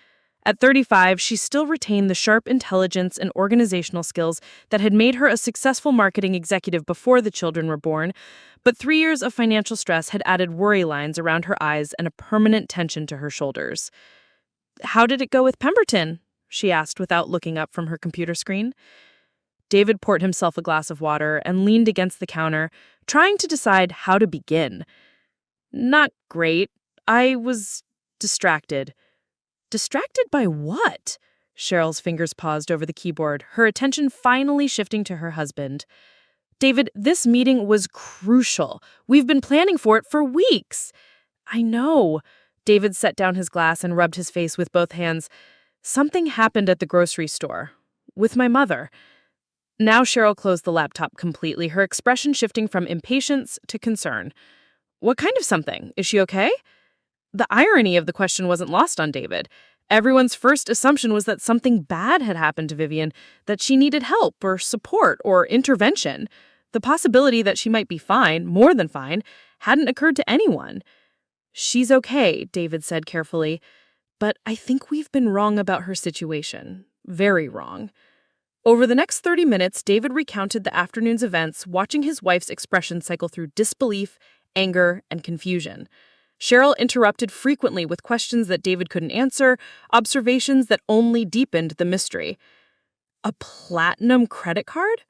B: At 35, she still retained the sharp intelligence and organizational skills that had made her a successful marketing executive before the children were born, but 3 years of financial stress had added worry lines around her eyes and a permanent tension to her shoulders. "How did it go with Pemberton?" she asked without looking up from her computer screen. David poured himself a glass of water and leaned against the counter, trying to decide how to begin. "Not great. I was distracted." Distracted by what? Cheryl's fingers paused over the keyboard, her attention finally shifting to her husband. "David, this meeting was crucial. We've been planning for it for weeks." "I know." David set down his glass and rubbed his face with both hands. "Something happened at the grocery store. With my mother." Now Cheryl closed the laptop completely, her expression shifting from impatience to concern. "What kind of something? Is she okay?" The irony of the question wasn't lost on David. Everyone's first assumption was that something bad had happened to Vivian, that she needed help or support or intervention. The possibility that she might be fine, more than fine, hadn't occurred to anyone. "She's okay," David said carefully, "but I think we've been wrong about her situation. Very wrong."
D: Over the next 30 minutes, David recounted the afternoon's events, watching his wife's expression cycle through disbelief, anger, and confusion. Cheryl interrupted frequently with questions that David couldn't answer, observations that only deepened the mystery. A platinum credit card?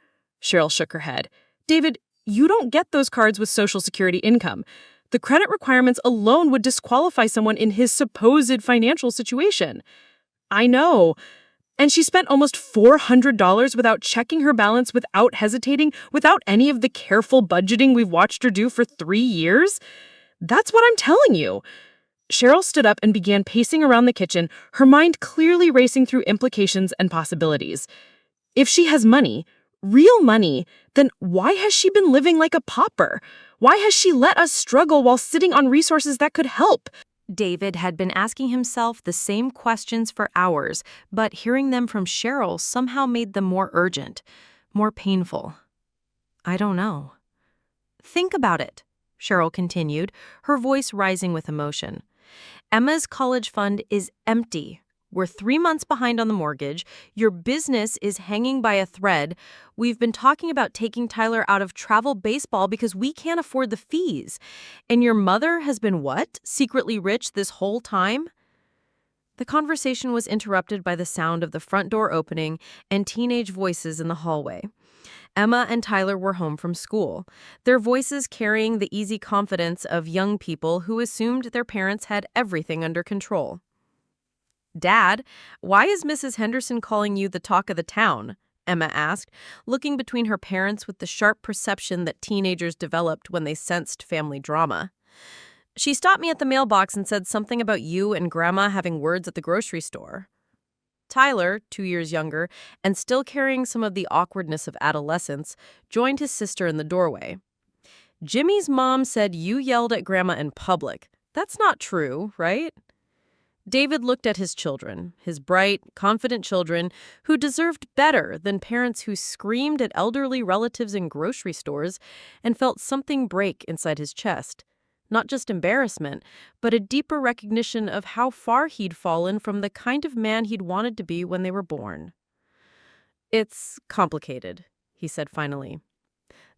D: Cheryl shook her head. David, you don't get those cards with Social Security income. The credit requirements alone would disqualify someone in his supposed financial situation. I know. And she spent almost $400 without checking her balance, without hesitating, without any of the careful budgeting we've watched her do for 3 years? That's what I'm telling you. Cheryl stood up and began pacing around the kitchen, her mind clearly racing through implications and possibilities. If she has money, real money, then why has she been living like a pauper? Why has she let us struggle while sitting on resources that could help?
B: David had been asking himself the same questions for hours, but hearing them from Cheryl somehow made them more urgent, more painful. I don't know. Think about it, Cheryl continued, her voice rising with emotion. Emma's college fund is empty. We're 3 months behind on the mortgage. Your business is hanging by a thread. We've been talking about taking Tyler out of travel baseball because we can't afford the fees. And your mother has been what? Secretly rich this whole time? The conversation was interrupted by the sound of the front door opening and teenage voices in the hallway. Emma and Tyler were home from school, their voices carrying the easy confidence of young people who assumed their parents had everything under control. Dad, why is Mrs. Henderson calling you the talk of the town? Emma asked, looking between her parents with the sharp perception that teenagers developed when they sensed family drama. She stopped me at the mailbox and said something about you and Grandma having words at the grocery store. Tyler, 2 years younger, and still carrying some of the awkwardness of adolescence, joined his sister in the doorway. Jimmy's mom said you yelled at Grandma in public. That's not true, right? David looked at his children, his bright, confident children, who deserved better than parents who screamed at elderly relatives in grocery stores, and felt something break inside his chest. Not just embarrassment, but a deeper recognition of how far he'd fallen from the kind of man he'd wanted to be when they were born. It's complicated, he said finally.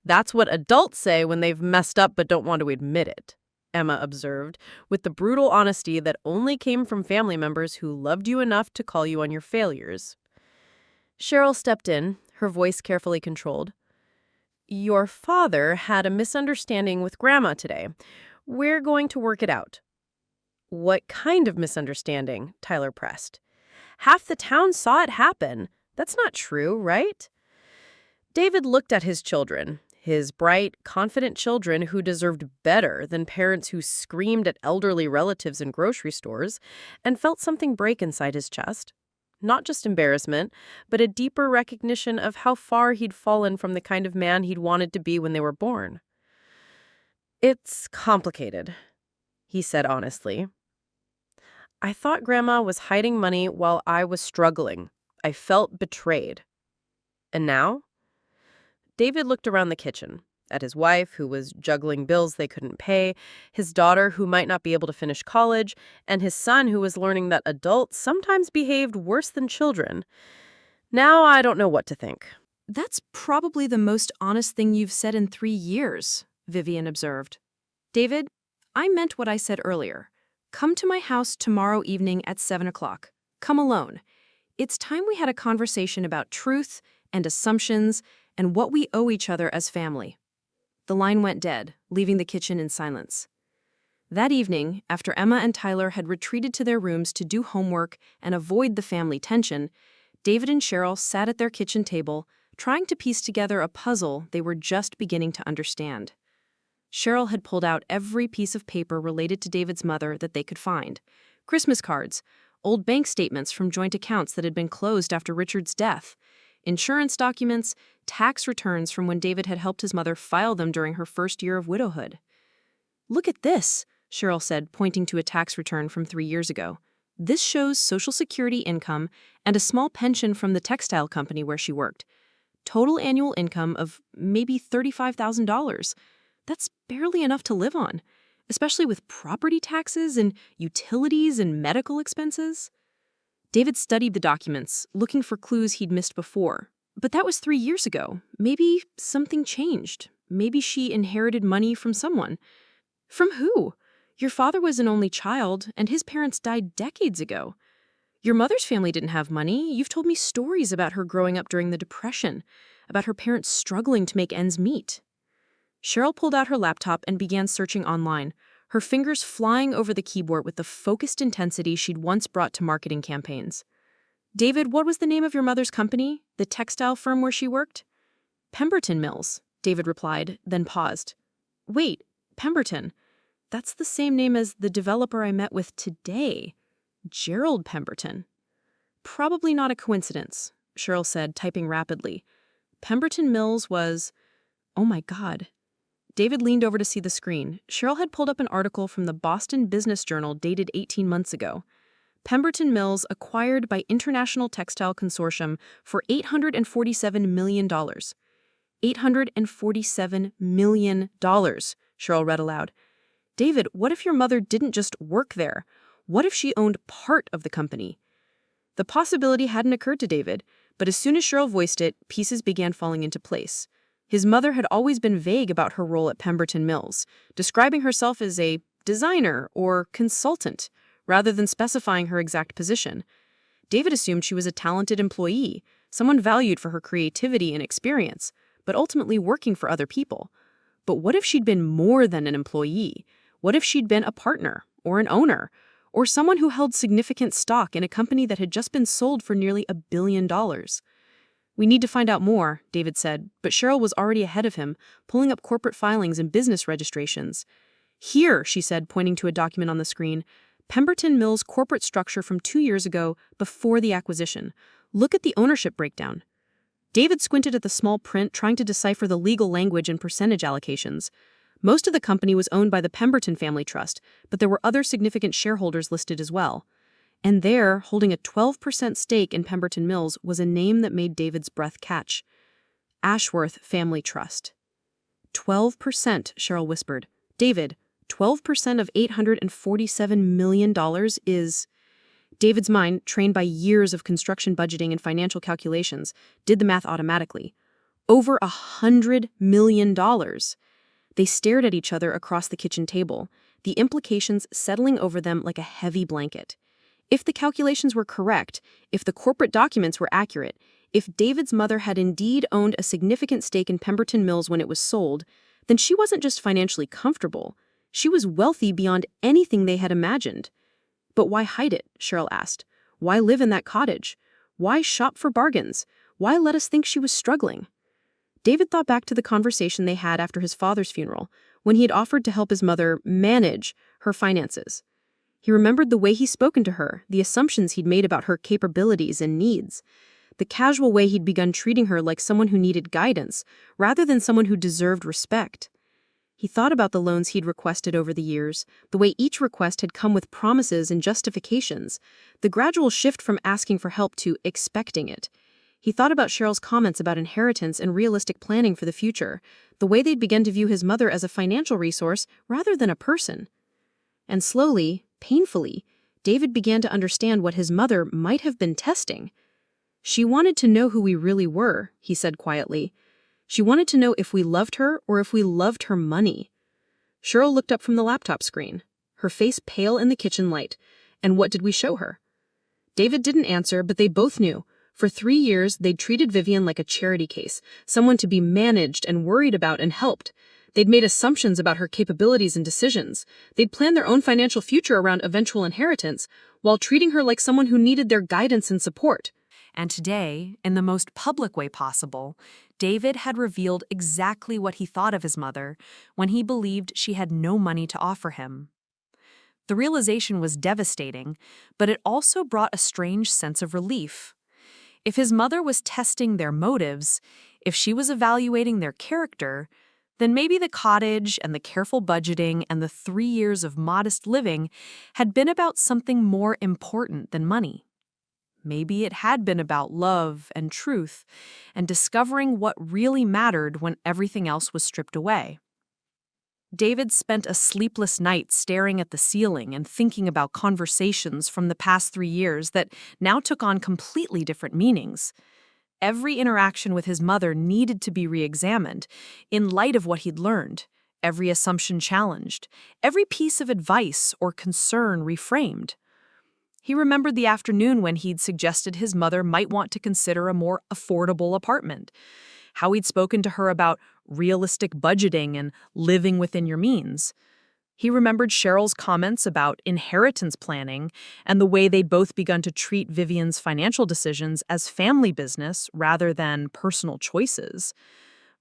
B: That's what adults say when they've messed up but don't want to admit it, Emma observed, with the brutal honesty that only came from family members who loved you enough to call you on your failures. Cheryl stepped in, her voice carefully controlled. Your father had a misunderstanding with Grandma today. We're going to work it out. What kind of misunderstanding? Tyler pressed. Half the town saw it happen. That's not true, right? David looked at his children. His bright, confident children who deserved better than parents who screamed at elderly relatives in grocery stores, and felt something break inside his chest. Not just embarrassment, but a deeper recognition of how far he'd fallen from the kind of man he'd wanted to be when they were born. It's complicated, he said honestly. I thought Grandma was hiding money while I was struggling. I felt betrayed. And now? David looked around the kitchen, at his wife, who was juggling bills they couldn't pay, his daughter, who might not be able to finish college, and his son, who was learning that adults sometimes behaved worse than children. Now I don't know what to think.
A: That's probably the most honest thing you've said in 3 years, Vivian observed. David, I meant what I said earlier. Come to my house tomorrow evening at 7 o'clock. Come alone. It's time we had a conversation about truth and assumptions and what we owe each other as family. The line went dead, leaving the kitchen in silence. That evening, after Emma and Tyler had retreated to their rooms to do homework and avoid the family tension, David and Cheryl sat at their kitchen table, trying to piece together a puzzle they were just beginning to understand. Cheryl had pulled out every piece of paper related to David's mother that they could find. Christmas cards, old bank statements from joint accounts that had been closed after Richard's death, insurance documents, tax returns from when David had helped his mother file them during her first year of widowhood. Look at this, Cheryl said, pointing to a tax return from 3 years ago. This shows Social Security income and a small pension from the textile company where she worked. Total annual income of maybe $35,000. That's barely enough to live on, especially with property taxes and utilities and medical expenses. David studied the documents, looking for clues he'd missed before.
D: But that was 3 years ago. Maybe something changed. Maybe she inherited money from someone. From who? Your father was an only child, and his parents died decades ago. Your mother's family didn't have money. You've told me stories about her growing up during the Depression, about her parents struggling to make ends meet. Cheryl pulled out her laptop and began searching online, her fingers flying over the keyboard with the focused intensity she'd once brought to marketing campaigns. David, what was the name of your mother's company, the textile firm where she worked? Pemberton Mills, David replied, then paused. Wait, Pemberton. That's the same name as the developer I met with today. Gerald Pemberton. Probably not a coincidence, Cheryl said, typing rapidly. Pemberton Mills was... Oh my God. David leaned over to see the screen. Cheryl had pulled up an article from the Boston Business Journal dated 18 months ago. Pemberton Mills acquired by International Textile Consortium for $847 million. $847 million, Cheryl read aloud. David, what if your mother didn't just work there? What if she owned part of the company? The possibility hadn't occurred to David, but as soon as Cheryl voiced it, pieces began falling into place. His mother had always been vague about her role at Pemberton Mills, describing herself as a designer or consultant, rather than specifying her exact position. David assumed she was a talented employee, someone valued for her creativity and experience, but ultimately working for other people. But what if she'd been more than an employee? What if she'd been a partner, or an owner, or someone who held significant stock in a company that had just been sold for nearly $1 billion? We need to find out more, David said, but Cheryl was already ahead of him, pulling up corporate filings and business registrations. Here, she said, pointing to a document on the screen, Pemberton Mills' corporate structure from 2 years ago, before the acquisition. Look at the ownership breakdown. David squinted at the small print, trying to decipher the legal language and percentage allocations. Most of the company was owned by the Pemberton Family Trust, but there were other significant shareholders listed as well. And there, holding a 12% stake in Pemberton Mills, was a name that made David's breath catch. Ashworth Family Trust. 12%, Cheryl whispered. David, 12% of $847 million is... David's mind, trained by years of construction budgeting and financial calculations, did the math automatically. Over $100 million. They stared at each other across the kitchen table, the implications settling over them like a heavy blanket. If the calculations were correct, if the corporate documents were accurate, if David's mother had indeed owned a significant stake in Pemberton Mills when it was sold, then she wasn't just financially comfortable. She was wealthy beyond anything they had imagined. But why hide it? Cheryl asked. Why live in that cottage? Why shop for bargains? Why let us think she was struggling? David thought back to the conversation they had after his father's funeral, when he had offered to help his mother manage her finances. He remembered the way he'd spoken to her, the assumptions he'd made about her capabilities and needs, the casual way he'd begun treating her like someone who needed guidance, rather than someone who deserved respect. He thought about the loans he'd requested over the years, the way each request had come with promises and justifications, the gradual shift from asking for help to expecting it. He thought about Cheryl's comments about inheritance and realistic planning for the future, the way they'd begun to view his mother as a financial resource rather than a person. And slowly, painfully, David began to understand what his mother might have been testing. She wanted to know who we really were, he said quietly. She wanted to know if we loved her or if we loved her money. Cheryl looked up from the laptop screen, her face pale in the kitchen light. And what did we show her? David didn't answer, but they both knew. For 3 years, they'd treated Vivian like a charity case, someone to be managed and worried about and helped. They'd made assumptions about her capabilities and decisions. They'd planned their own financial future around eventual inheritance, while treating her like someone who needed their guidance and support.
B: And today, in the most public way possible, David had revealed exactly what he thought of his mother when he believed she had no money to offer him. The realization was devastating, but it also brought a strange sense of relief. If his mother was testing their motives, if she was evaluating their character, then maybe the cottage and the careful budgeting and the 3 years of modest living had been about something more important than money. Maybe it had been about love and truth and discovering what really mattered when everything else was stripped away. David spent a sleepless night staring at the ceiling and thinking about conversations from the past 3 years that now took on completely different meanings.
A: Every interaction with his mother needed to be re-examined in light of what he'd learned, every assumption challenged, every piece of advice or concern reframed. He remembered the afternoon when he'd suggested his mother might want to consider a more affordable apartment, how he'd spoken to her about realistic budgeting and living within your means. He remembered Cheryl's comments about inheritance planning and the way they'd both begun to treat Vivian's financial decisions as family business rather than personal choices.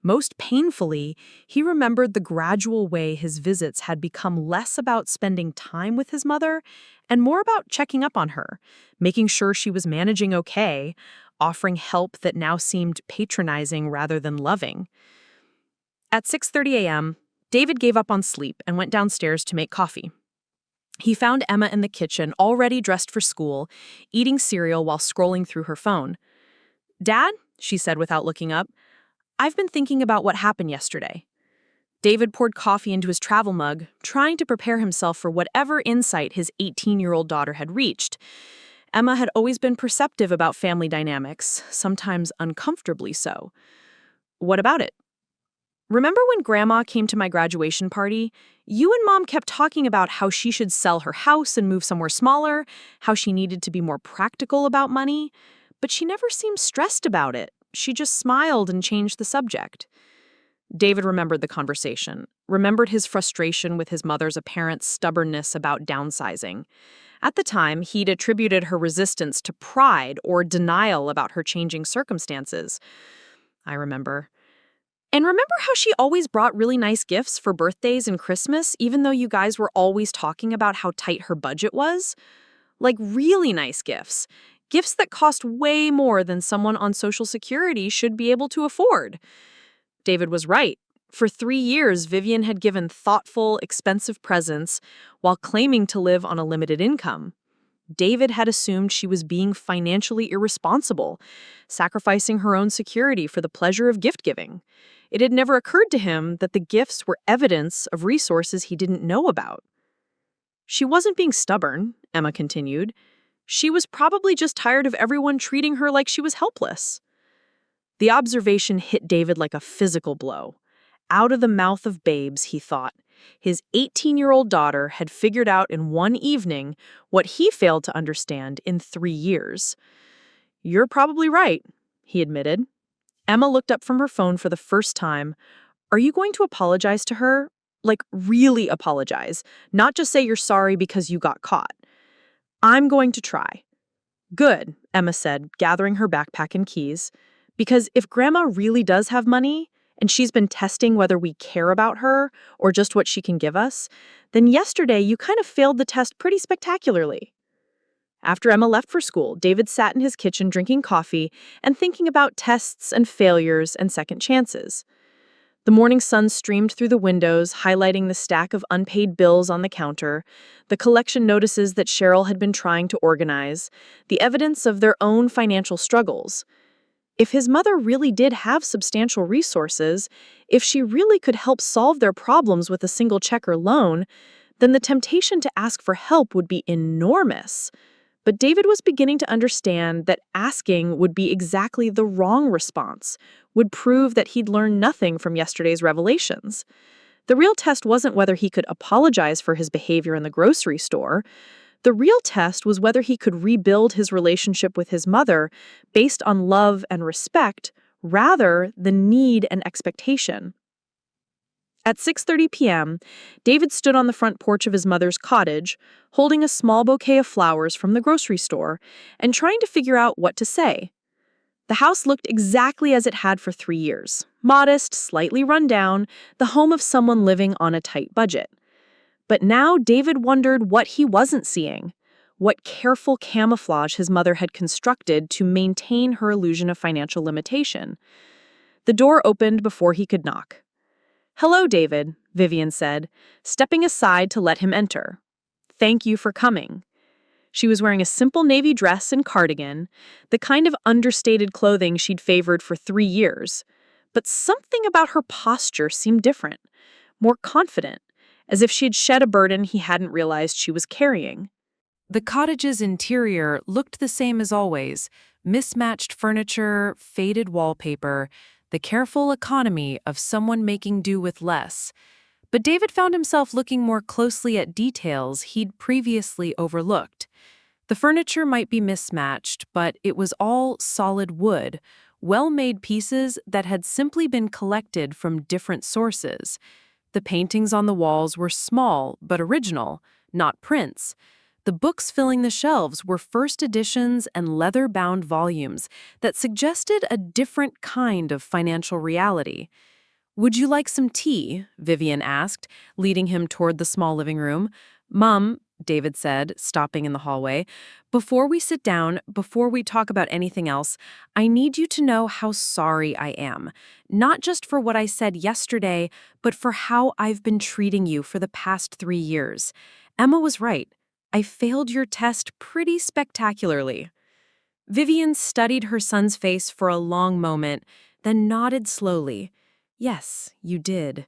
A: Most painfully, he remembered the gradual way his visits had become less about spending time with his mother and more about checking up on her, making sure she was managing okay, offering help that now seemed patronizing rather than loving. At 6:30 a.m., David gave up on sleep and went downstairs to make coffee. He found Emma in the kitchen, already dressed for school, eating cereal while scrolling through her phone. "Dad," she said without looking up, "I've been thinking about what happened yesterday." David poured coffee into his travel mug, trying to prepare himself for whatever insight his 18-year-old daughter had reached. Emma had always been perceptive about family dynamics, sometimes uncomfortably so. "What about it?" "Remember when Grandma came to my graduation party? You and Mom kept talking about how she should sell her house and move somewhere smaller, how she needed to be more practical about money, but she never seemed stressed about it. She just smiled and changed the subject." David remembered the conversation, remembered his frustration with his mother's apparent stubbornness about downsizing. At the time, he'd attributed her resistance to pride or denial about her changing circumstances. "I remember. And remember how she always brought really nice gifts for birthdays and Christmas, even though you guys were always talking about how tight her budget was? Like really nice gifts. Gifts that cost way more than someone on Social Security should be able to afford." David was right. For 3 years, Vivian had given thoughtful, expensive presents while claiming to live on a limited income. David had assumed she was being financially irresponsible, sacrificing her own security for the pleasure of gift-giving. It had never occurred to him that the gifts were evidence of resources he didn't know about. "She wasn't being stubborn," Emma continued. "She was probably just tired of everyone treating her like she was helpless." The observation hit David like a physical blow. Out of the mouth of babes, he thought. His 18-year-old daughter had figured out in one evening what he failed to understand in 3 years. "You're probably right," he admitted. Emma looked up from her phone for the first time. "Are you going to apologize to her? Like, really apologize, not just say you're sorry because you got caught." "I'm going to try." "Good," Emma said, gathering her backpack and keys. "Because if Grandma really does have money, and she's been testing whether we care about her or just what she can give us, then yesterday you kind of failed the test pretty spectacularly." After Emma left for school, David sat in his kitchen drinking coffee and thinking about tests and failures and second chances. The morning sun streamed through the windows, highlighting the stack of unpaid bills on the counter, the collection notices that Cheryl had been trying to organize, the evidence of their own financial struggles. If his mother really did have substantial resources, if she really could help solve their problems with a single check or loan, then the temptation to ask for help would be enormous. But David was beginning to understand that asking would be exactly the wrong response, would prove that he'd learned nothing from yesterday's revelations. The real test wasn't whether he could apologize for his behavior in the grocery store. The real test was whether he could rebuild his relationship with his mother based on love and respect rather than need and expectation. At 6:30 p.m., David stood on the front porch of his mother's cottage, holding a small bouquet of flowers from the grocery store and trying to figure out what to say. The house looked exactly as it had for 3 years. Modest, slightly run down, the home of someone living on a tight budget. But now David wondered what he wasn't seeing, what careful camouflage his mother had constructed to maintain her illusion of financial limitation. The door opened before he could knock. "Hello, David," Vivian said, stepping aside to let him enter. "Thank you for coming." She was wearing a simple navy dress and cardigan, the kind of understated clothing she'd favored for 3 years. But something about her posture seemed different, more confident, as if she had shed a burden he hadn't realized she was carrying.
B: The cottage's interior looked the same as always: mismatched furniture, faded wallpaper, the careful economy of someone making do with less. But David found himself looking more closely at details he'd previously overlooked. The furniture might be mismatched, but it was all solid wood, well-made pieces that had simply been collected from different sources. The paintings on the walls were small but original, not prints. The books filling the shelves were first editions and leather-bound volumes that suggested a different kind of financial reality. "Would you like some tea?" Vivian asked, leading him toward the small living room. "Mom," David said, stopping in the hallway, "before we sit down, before we talk about anything else, I need you to know how sorry I am. Not just for what I said yesterday, but for how I've been treating you for the past 3 years. Emma was right. I failed your test pretty spectacularly." Vivian studied her son's face for a long moment, then nodded slowly. "Yes, you did.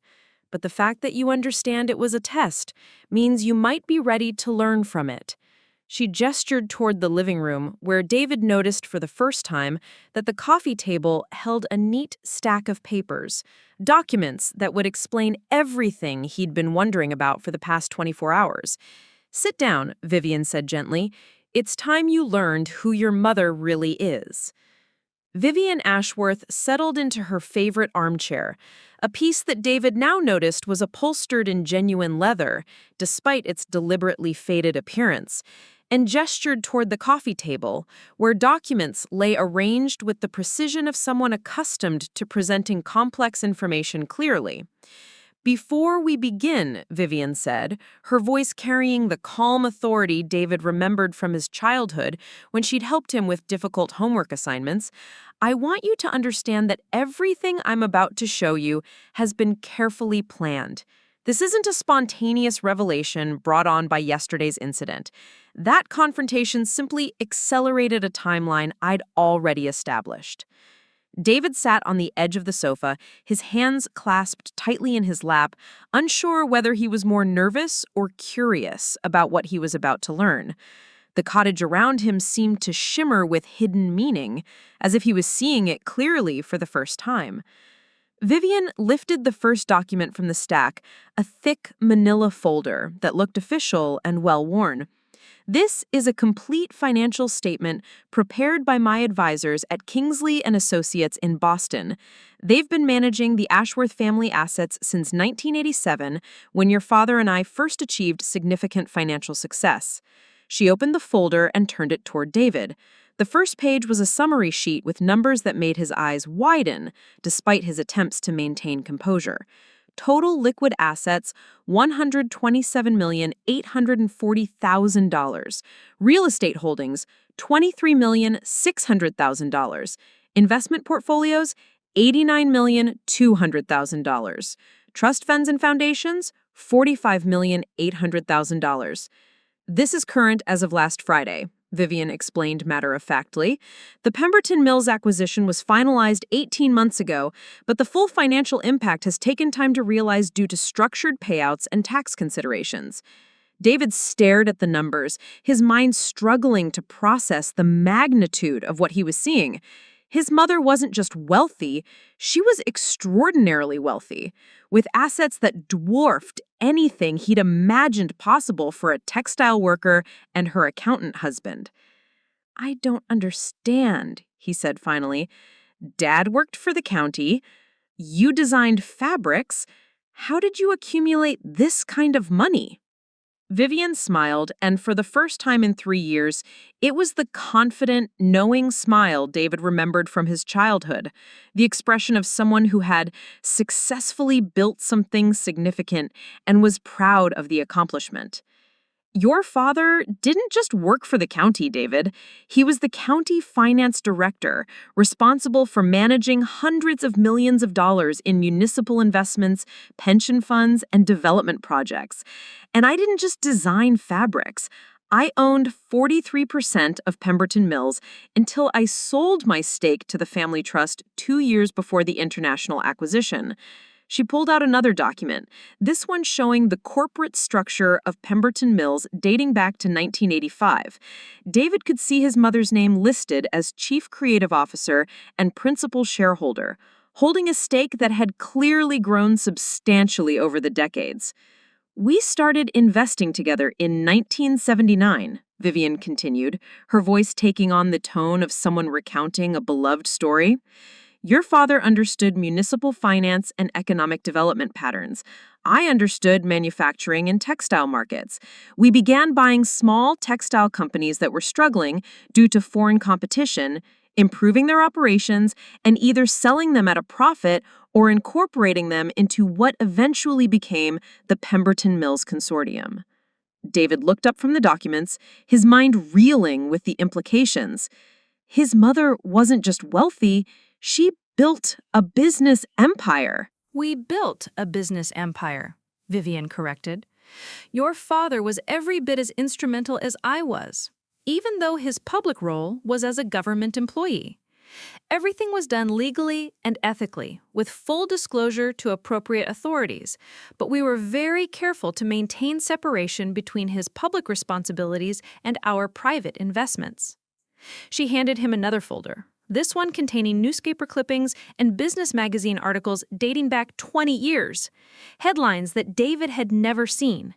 B: But the fact that you understand it was a test means you might be ready to learn from it." She gestured toward the living room, where David noticed for the first time that the coffee table held a neat stack of papers, documents that would explain everything he'd been wondering about for the past 24 hours. "Sit down," Vivian said gently. "It's time you learned who your mother really is." Vivian Ashworth settled into her favorite armchair, a piece that David now noticed was upholstered in genuine leather, despite its deliberately faded appearance, and gestured toward the coffee table, where documents lay arranged with the precision of someone accustomed to presenting complex information clearly. "Before we begin," Vivian said, her voice carrying the calm authority David remembered from his childhood when she'd helped him with difficult homework assignments, "I want you to understand that everything I'm about to show you has been carefully planned. This isn't a spontaneous revelation brought on by yesterday's incident. That confrontation simply accelerated a timeline I'd already established." David sat on the edge of the sofa, his hands clasped tightly in his lap, unsure whether he was more nervous or curious about what he was about to learn. The cottage around him seemed to shimmer with hidden meaning, as if he was seeing it clearly for the first time. Vivian lifted the first document from the stack, a thick manila folder that looked official and well-worn. "This is a complete financial statement prepared by my advisors at Kingsley and Associates in Boston. They've been managing the Ashworth family assets since 1987, when your father and I first achieved significant financial success." She opened the folder and turned it toward David. The first page was a summary sheet with numbers that made his eyes widen, despite his attempts to maintain composure. Total liquid assets, $127,840,000. Real estate holdings, $23,600,000. Investment portfolios, $89,200,000. Trust funds and foundations, $45,800,000. "This is current as of last Friday," Vivian explained matter-of-factly. "The Pemberton Mills acquisition was finalized 18 months ago, but the full financial impact has taken time to realize due to structured payouts and tax considerations." David stared at the numbers, his mind struggling to process the magnitude of what he was seeing. His mother wasn't just wealthy, she was extraordinarily wealthy, with assets that dwarfed anything he'd imagined possible for a textile worker and her accountant husband. "I don't understand," he said finally. "Dad worked for the county. You designed fabrics. How did you accumulate this kind of money?" Vivian smiled, and for the first time in 3 years, it was the confident, knowing smile David remembered from his childhood, the expression of someone who had successfully built something significant and was proud of the accomplishment. "Your father didn't just work for the county, David. He was the county finance director, responsible for managing hundreds of millions of dollars in municipal investments, pension funds, and development projects. And I didn't just design fabrics. I owned 43% of Pemberton Mills until I sold my stake to the family trust 2 years before the international acquisition.
D: She pulled out another document, this one showing the corporate structure of Pemberton Mills dating back to 1985. David could see his mother's name listed as Chief Creative Officer and Principal Shareholder, holding a stake that had clearly grown substantially over the decades. "We started investing together in 1979, Vivian continued, her voice taking on the tone of someone recounting a beloved story. "Your father understood municipal finance and economic development patterns. I understood manufacturing and textile markets. We began buying small textile companies that were struggling due to foreign competition, improving their operations, and either selling them at a profit or incorporating them into what eventually became the Pemberton Mills Consortium." David looked up from the documents, his mind reeling with the implications. His mother wasn't just wealthy, she built a business empire.
B: "We built a business empire," Vivian corrected. "Your father was every bit as instrumental as I was, even though his public role was as a government employee. Everything was done legally and ethically, with full disclosure to appropriate authorities, but we were very careful to maintain separation between his public responsibilities and our private investments." She handed him another folder, this one containing newspaper clippings and business magazine articles dating back 20 years. Headlines that David had never seen.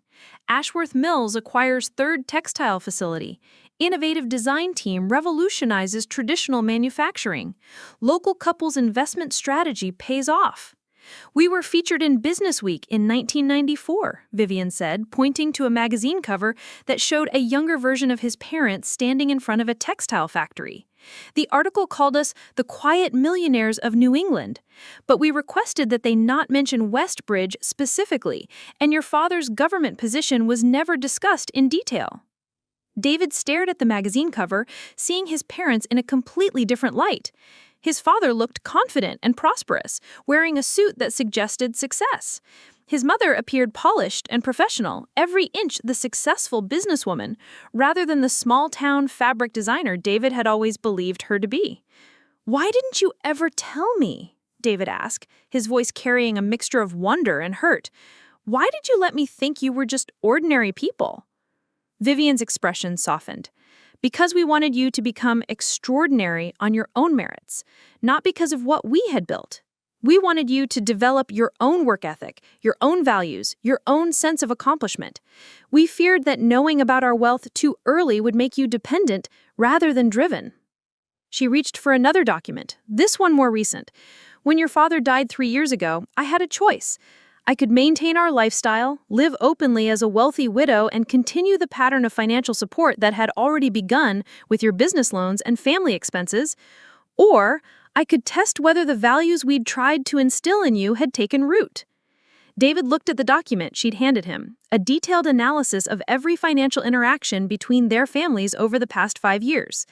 B: "Ashworth Mills acquires third textile facility. Innovative design team revolutionizes traditional manufacturing. Local couple's investment strategy pays off." "We were featured in Business Week in 1994, Vivian said, pointing to a magazine cover that showed a younger version of his parents standing in front of a textile factory. "The article called us the quiet millionaires of New England, but we requested that they not mention Westbridge specifically, and your father's government position was never discussed in detail." David stared at the magazine cover, seeing his parents in a completely different light. His father looked confident and prosperous, wearing a suit that suggested success. His mother appeared polished and professional, every inch the successful businesswoman, rather than the small-town fabric designer David had always believed her to be. "Why didn't you ever tell me?" David asked, his voice carrying a mixture of wonder and hurt. "Why did you let me think you were just ordinary people?" Vivian's expression softened. "Because we wanted you to become extraordinary on your own merits, not because of what we had built. We wanted you to develop your own work ethic, your own values, your own sense of accomplishment. We feared that knowing about our wealth too early would make you dependent rather than driven." She reached for another document, this one more recent. "When your father died 3 years ago, I had a choice. I could maintain our lifestyle, live openly as a wealthy widow, and continue the pattern of financial support that had already begun with your business loans and family expenses, or I could test whether the values we'd tried to instill in you had taken root." David looked at the document she'd handed him, a detailed analysis of every financial interaction between their families over the past 5 years.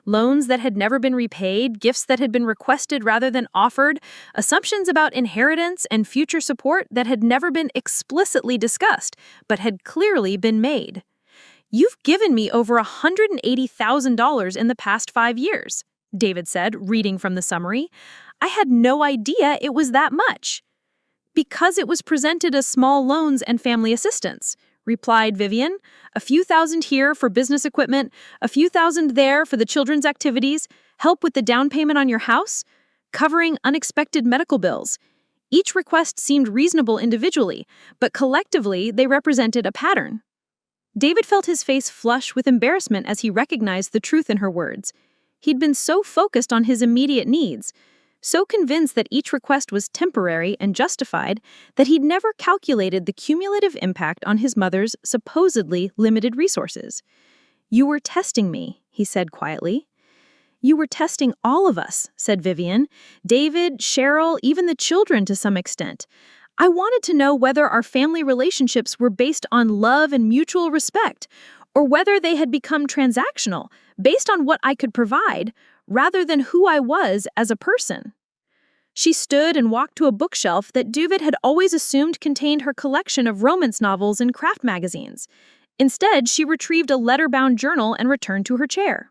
B: Loans that had never been repaid, gifts that had been requested rather than offered, assumptions about inheritance and future support that had never been explicitly discussed, but had clearly been made. "You've given me over $180,000 in the past 5 years, David said, reading from the summary. "I had no idea it was that much." "Because it was presented as small loans and family assistance," replied Vivian. "A few thousand here for business equipment, a few thousand there for the children's activities, help with the down payment on your house, covering unexpected medical bills. Each request seemed reasonable individually, but collectively they represented a pattern." David felt his face flush with embarrassment as he recognized the truth in her words. He'd been so focused on his immediate needs, so convinced that each request was temporary and justified, that he'd never calculated the cumulative impact on his mother's supposedly limited resources. "You were testing me," he said quietly. "You were testing all of us," said Vivian. "David, Cheryl, even the children to some extent. I wanted to know whether our family relationships were based on love and mutual respect, or whether they had become transactional, based on what I could provide, rather than who I was as a person." She stood and walked to a bookshelf that David had always assumed contained her collection of romance novels and craft magazines. Instead, she retrieved a letter-bound journal and returned to her chair.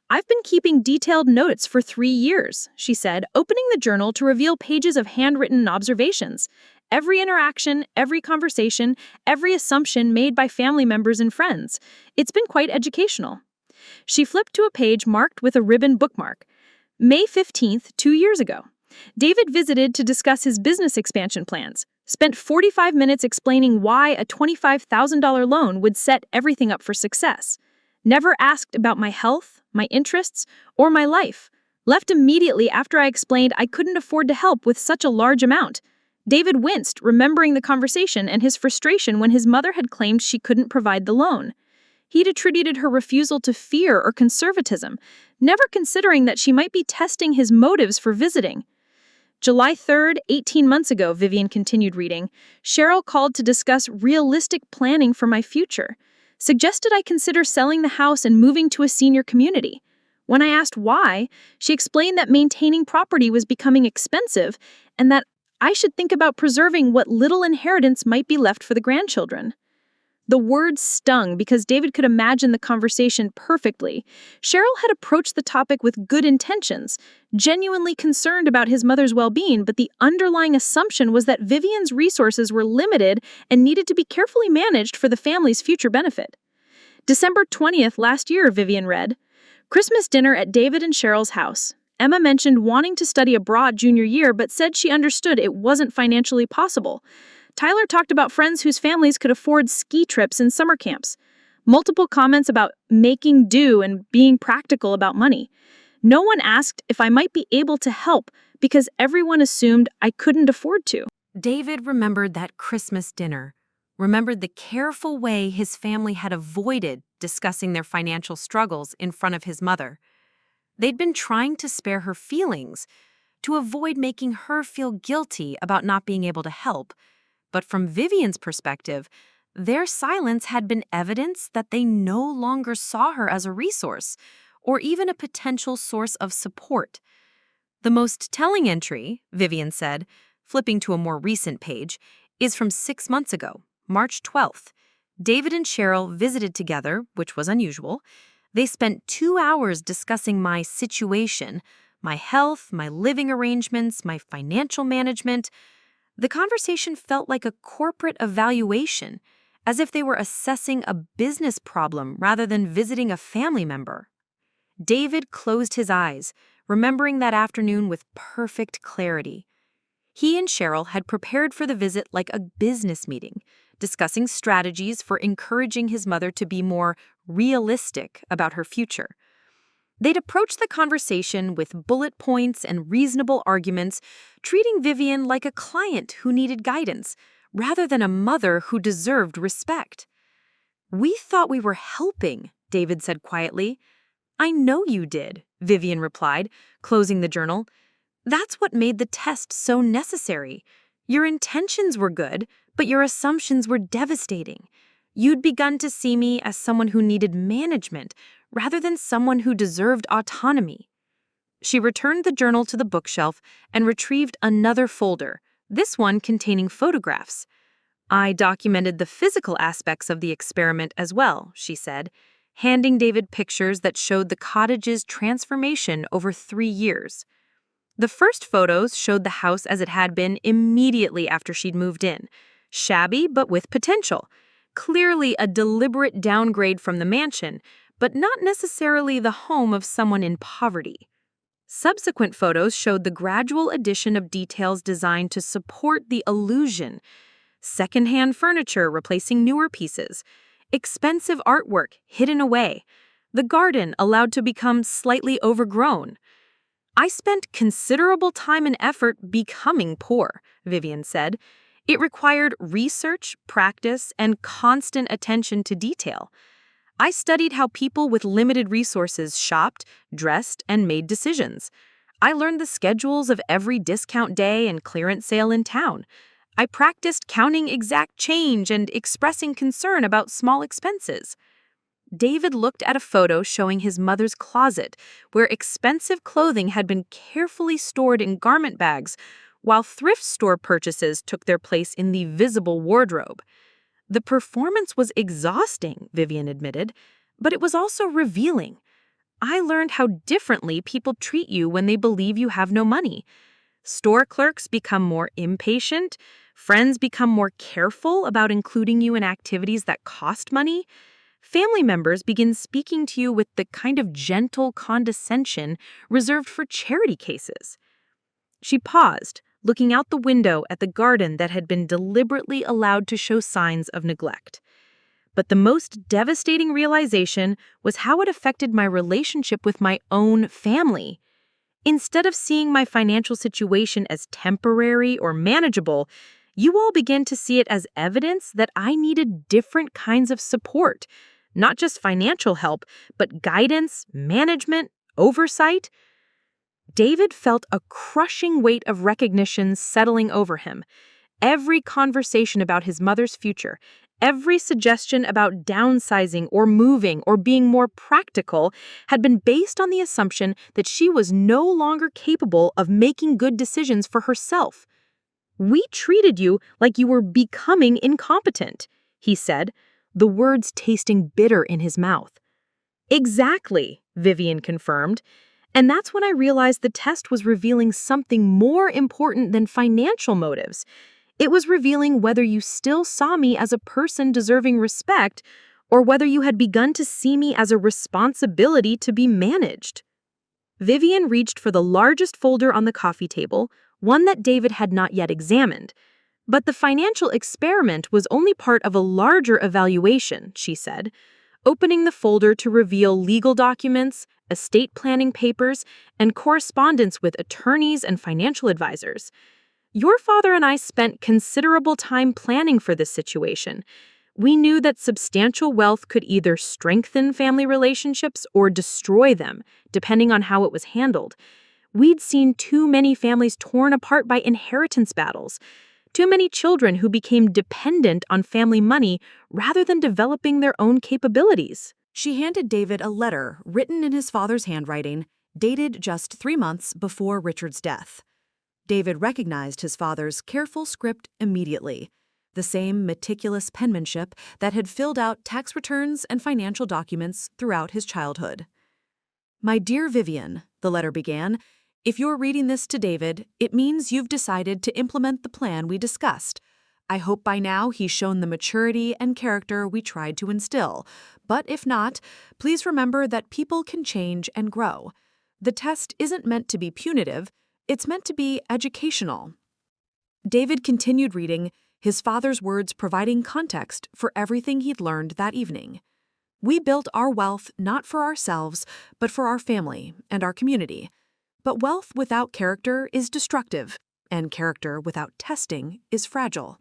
D: "I've been keeping detailed notes for 3 years," she said, opening the journal to reveal pages of handwritten observations. Every interaction, every conversation, every assumption made by family members and friends. It's been quite educational. She flipped to a page marked with a ribbon bookmark. May 15th, 2 years ago. David visited to discuss his business expansion plans. Spent 45 minutes explaining why a $25,000 loan would set everything up for success. Never asked about my health, my interests, or my life. Left immediately after I explained I couldn't afford to help with such a large amount. David winced, remembering the conversation and his frustration when his mother had claimed she couldn't provide the loan. He'd attributed her refusal to fear or conservatism, never considering that she might be testing his motives for visiting. July 3rd, 18 months ago, Vivian continued reading, Cheryl called to discuss realistic planning for my future. Suggested I consider selling the house and moving to a senior community. When I asked why, she explained that maintaining property was becoming expensive and that I should think about preserving what little inheritance might be left for the grandchildren. The words stung because David could imagine the conversation perfectly. Cheryl had approached the topic with good intentions, genuinely concerned about his mother's well-being, but the underlying assumption was that Vivian's resources were limited and needed to be carefully managed for the family's future benefit. December 20th last year, Vivian read, Christmas dinner at David and Cheryl's house. Emma mentioned wanting to study abroad junior year, but said she understood it wasn't financially possible. Tyler talked about friends whose families could afford ski trips and summer camps. Multiple comments about making do and being practical about money. No one asked if I might be able to help because everyone assumed I couldn't afford to.
A: David remembered that Christmas dinner, remembered the careful way his family had avoided discussing their financial struggles in front of his mother. They'd been trying to spare her feelings, to avoid making her feel guilty about not being able to help. But from Vivian's perspective, their silence had been evidence that they no longer saw her as a resource or even a potential source of support. The most telling entry, Vivian said, flipping to a more recent page, is from 6 months ago, March 12th. David and Cheryl visited together, which was unusual. They spent 2 hours discussing my situation, my health, my living arrangements, my financial management. The conversation felt like a corporate evaluation, as if they were assessing a business problem rather than visiting a family member. David closed his eyes, remembering that afternoon with perfect clarity. He and Cheryl had prepared for the visit like a business meeting, discussing strategies for encouraging his mother to be more realistic about her future. They'd approached the conversation with bullet points and reasonable arguments, treating Vivian like a client who needed guidance, rather than a mother who deserved respect. "We thought we were helping," David said quietly. "I know you did," Vivian replied, closing the journal. "That's what made the test so necessary. Your intentions were good, but your assumptions were devastating. You'd begun to see me as someone who needed management, rather than someone who deserved autonomy." She returned the journal to the bookshelf and retrieved another folder, this one containing photographs. "I documented the physical aspects of the experiment as well," she said, handing David pictures that showed the cottage's transformation over 3 years. The first photos showed the house as it had been immediately after she'd moved in, shabby but with potential, clearly a deliberate downgrade from the mansion, but not necessarily the home of someone in poverty. Subsequent photos showed the gradual addition of details designed to support the illusion. Secondhand furniture replacing newer pieces, expensive artwork hidden away, the garden allowed to become slightly overgrown. "I spent considerable time and effort becoming poor," Vivian said. "It required research, practice, and constant attention to detail. I studied how people with limited resources shopped, dressed, and made decisions. I learned the schedules of every discount day and clearance sale in town. I practiced counting exact change and expressing concern about small expenses." David looked at a photo showing his mother's closet, where expensive clothing had been carefully stored in garment bags, while thrift store purchases took their place in the visible wardrobe. The performance was exhausting, Vivian admitted, but it was also revealing.
B: I learned how differently people treat you when they believe you have no money. Store clerks become more impatient. Friends become more careful about including you in activities that cost money. Family members begin speaking to you with the kind of gentle condescension reserved for charity cases. She paused, looking out the window at the garden that had been deliberately allowed to show signs of neglect. But the most devastating realization was how it affected my relationship with my own family. Instead of seeing my financial situation as temporary or manageable, you all began to see it as evidence that I needed different kinds of support, not just financial help, but guidance, management, oversight. David felt a crushing weight of recognition settling over him. Every conversation about his mother's future, every suggestion about downsizing or moving or being more practical had been based on the assumption that she was no longer capable of making good decisions for herself. "We treated you like you were becoming incompetent," he said, the words tasting bitter in his mouth. "Exactly," Vivian confirmed. And that's when I realized the test was revealing something more important than financial motives. It was revealing whether you still saw me as a person deserving respect or whether you had begun to see me as a responsibility to be managed. Vivian reached for the largest folder on the coffee table, one that David had not yet examined. But the financial experiment was only part of a larger evaluation, she said, opening the folder to reveal legal documents, estate planning papers, and correspondence with attorneys and financial advisors. "Your father and I spent considerable time planning for this situation. We knew that substantial wealth could either strengthen family relationships or destroy them, depending on how it was handled. We'd seen too many families torn apart by inheritance battles, too many children who became dependent on family money rather than developing their own capabilities."
C: She handed David a letter written in his father's handwriting, dated just 3 months before Richard's death. David recognized his father's careful script immediately, the same meticulous penmanship that had filled out tax returns and financial documents throughout his childhood. "My dear Vivian," the letter began, "if you're reading this to David, it means you've decided to implement the plan we discussed. I hope by now he's shown the maturity and character we tried to instill. But if not, please remember that people can change and grow. The test isn't meant to be punitive, it's meant to be educational." David continued reading, his father's words providing context for everything he'd learned that evening. "We built our wealth not for ourselves, but for our family and our community. But wealth without character is destructive, and character without testing is fragile.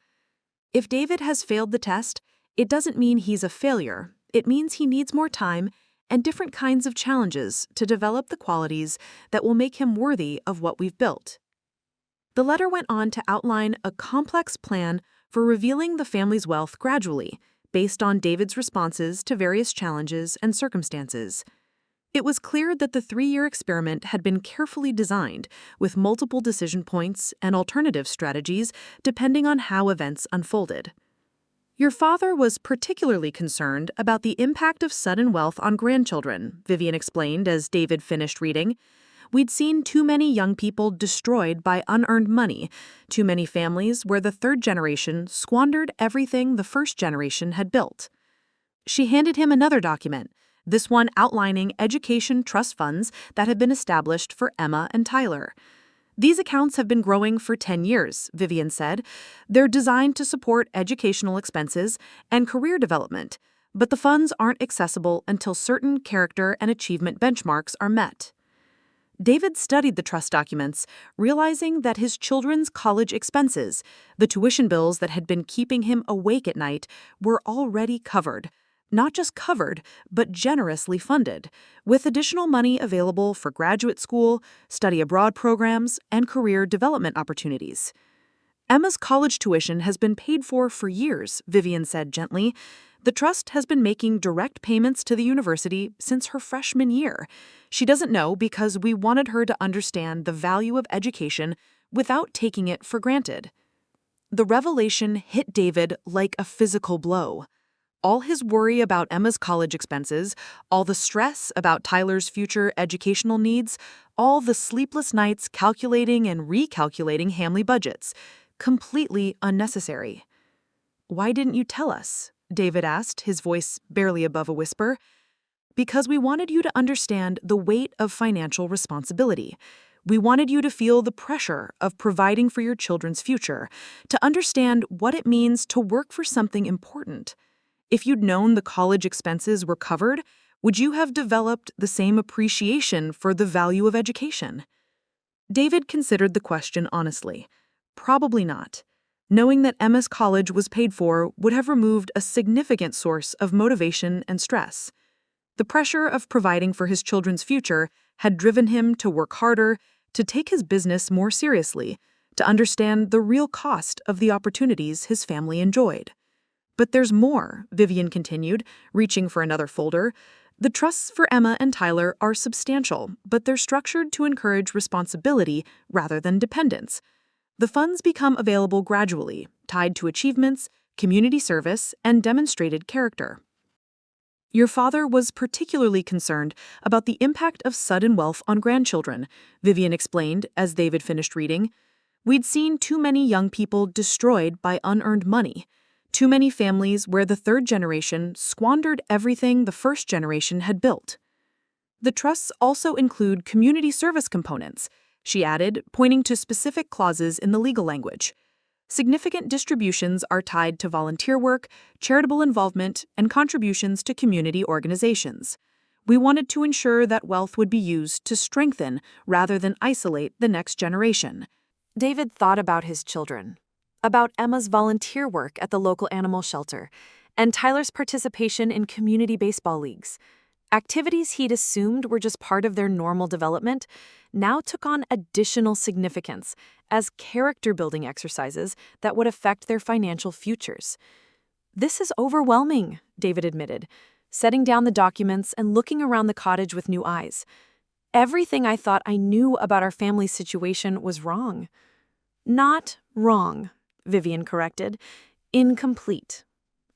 C: If David has failed the test, it doesn't mean he's a failure. It means he needs more time and different kinds of challenges to develop the qualities that will make him worthy of what we've built." The letter went on to outline a complex plan for revealing the family's wealth gradually, based on David's responses to various challenges and circumstances. It was clear that the 3-year experiment had been carefully designed, with multiple decision points and alternative strategies depending on how events unfolded. "Your father was particularly concerned about the impact of sudden wealth on grandchildren," Vivian explained as David finished reading. "We'd seen too many young people destroyed by unearned money, too many families where the third generation squandered everything the first generation had built." She handed him another document, this one outlining education trust funds that had been established for Emma and Tyler. "These accounts have been growing for 10 years, Vivian said. They're designed to support educational expenses and career development, but the funds aren't accessible until certain character and achievement benchmarks are met." David studied the trust documents, realizing that his children's college expenses, the tuition bills that had been keeping him awake at night, were already covered. Not just covered, but generously funded, with additional money available for graduate school, study abroad programs, and career development opportunities. "Emma's college tuition has been paid for years," Vivian said gently. "The trust has been making direct payments to the university since her freshman year. She doesn't know because we wanted her to understand the value of education without taking it for granted." The revelation hit David like a physical blow. All his worry about Emma's college expenses, all the stress about Tyler's future educational needs, all the sleepless nights calculating and recalculating family budgets. Completely unnecessary. "Why didn't you tell us?" David asked, his voice barely above a whisper. "Because we wanted you to understand the weight of financial responsibility. We wanted you to feel the pressure of providing for your children's future, to understand what it means to work for something important. If you'd known the college expenses were covered, would you have developed the same appreciation for the value of education?" David considered the question honestly. Probably not. Knowing that Emma's college was paid for would have removed a significant source of motivation and stress. The pressure of providing for his children's future had driven him to work harder, to take his business more seriously, to understand the real cost of the opportunities his family enjoyed. "But there's more," Vivian continued, reaching for another folder. "The trusts for Emma and Tyler are substantial, but they're structured to encourage responsibility rather than dependence. The funds become available gradually, tied to achievements, community service, and demonstrated character. Your father was particularly concerned about the impact of sudden wealth on grandchildren," Vivian explained as David finished reading. "We'd seen too many young people destroyed by unearned money. Too many families where the third generation squandered everything the first generation had built. The trusts also include community service components," she added, pointing to specific clauses in the legal language. "Significant distributions are tied to volunteer work, charitable involvement, and contributions to community organizations. We wanted to ensure that wealth would be used to strengthen rather than isolate the next generation." David thought about his children, about Emma's volunteer work at the local animal shelter, and Tyler's participation in community baseball leagues. Activities he'd assumed were just part of their normal development now took on additional significance as character-building exercises that would affect their financial futures. "This is overwhelming," David admitted, setting down the documents and looking around the cottage with new eyes. "Everything I thought I knew about our family's situation was wrong." "Not wrong," Vivian corrected. "Incomplete.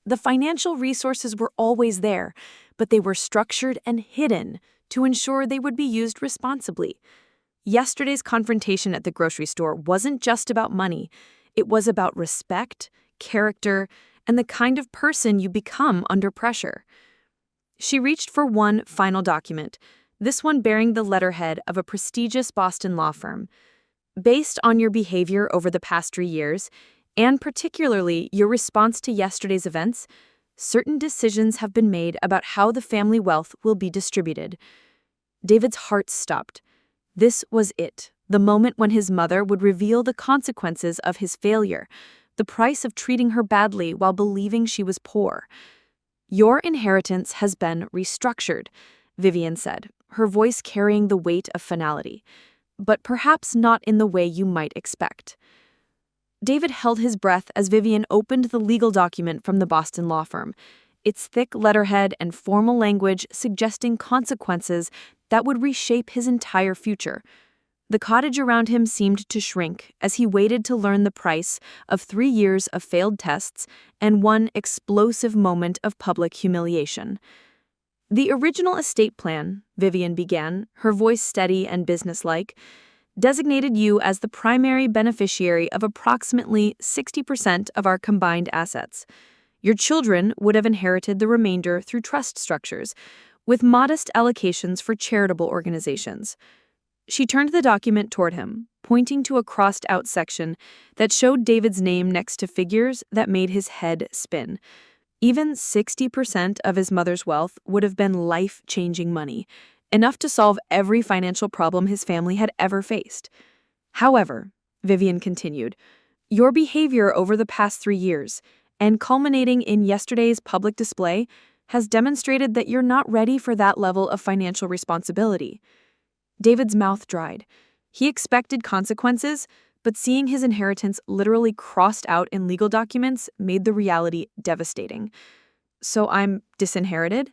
C: The financial resources were always there, but they were structured and hidden to ensure they would be used responsibly. Yesterday's confrontation at the grocery store wasn't just about money. It was about respect, character, and the kind of person you become under pressure." She reached for one final document, this one bearing the letterhead of a prestigious Boston law firm. "Based on your behavior over the past 3 years, and particularly your response to yesterday's events, certain decisions have been made about how the family wealth will be distributed." David's heart stopped. This was it, the moment when his mother would reveal the consequences of his failure, the price of treating her badly while believing she was poor. "Your inheritance has been restructured," Vivian said, her voice carrying the weight of finality, "but perhaps not in the way you might expect." David held his breath as Vivian opened the legal document from the Boston law firm, its thick letterhead and formal language suggesting consequences that would reshape his entire future. The cottage around him seemed to shrink as he waited to learn the price of 3 years of failed tests and one explosive moment of public humiliation. "The original estate plan," Vivian began, her voice steady and businesslike, "designated you as the primary beneficiary of approximately 60% of our combined assets. Your children would have inherited the remainder through trust structures, with modest allocations for charitable organizations." She turned the document toward him, pointing to a crossed-out section that showed David's name next to figures that made his head spin. Even 60% of his mother's wealth would have been life-changing money, enough to solve every financial problem his family had ever faced. "However," Vivian continued, "your behavior over the past 3 years, and culminating in yesterday's public display, has demonstrated that you're not ready for that level of financial responsibility." David's mouth dried. He expected consequences, but seeing his inheritance literally crossed out in legal documents made the reality devastating. "So I'm disinherited?"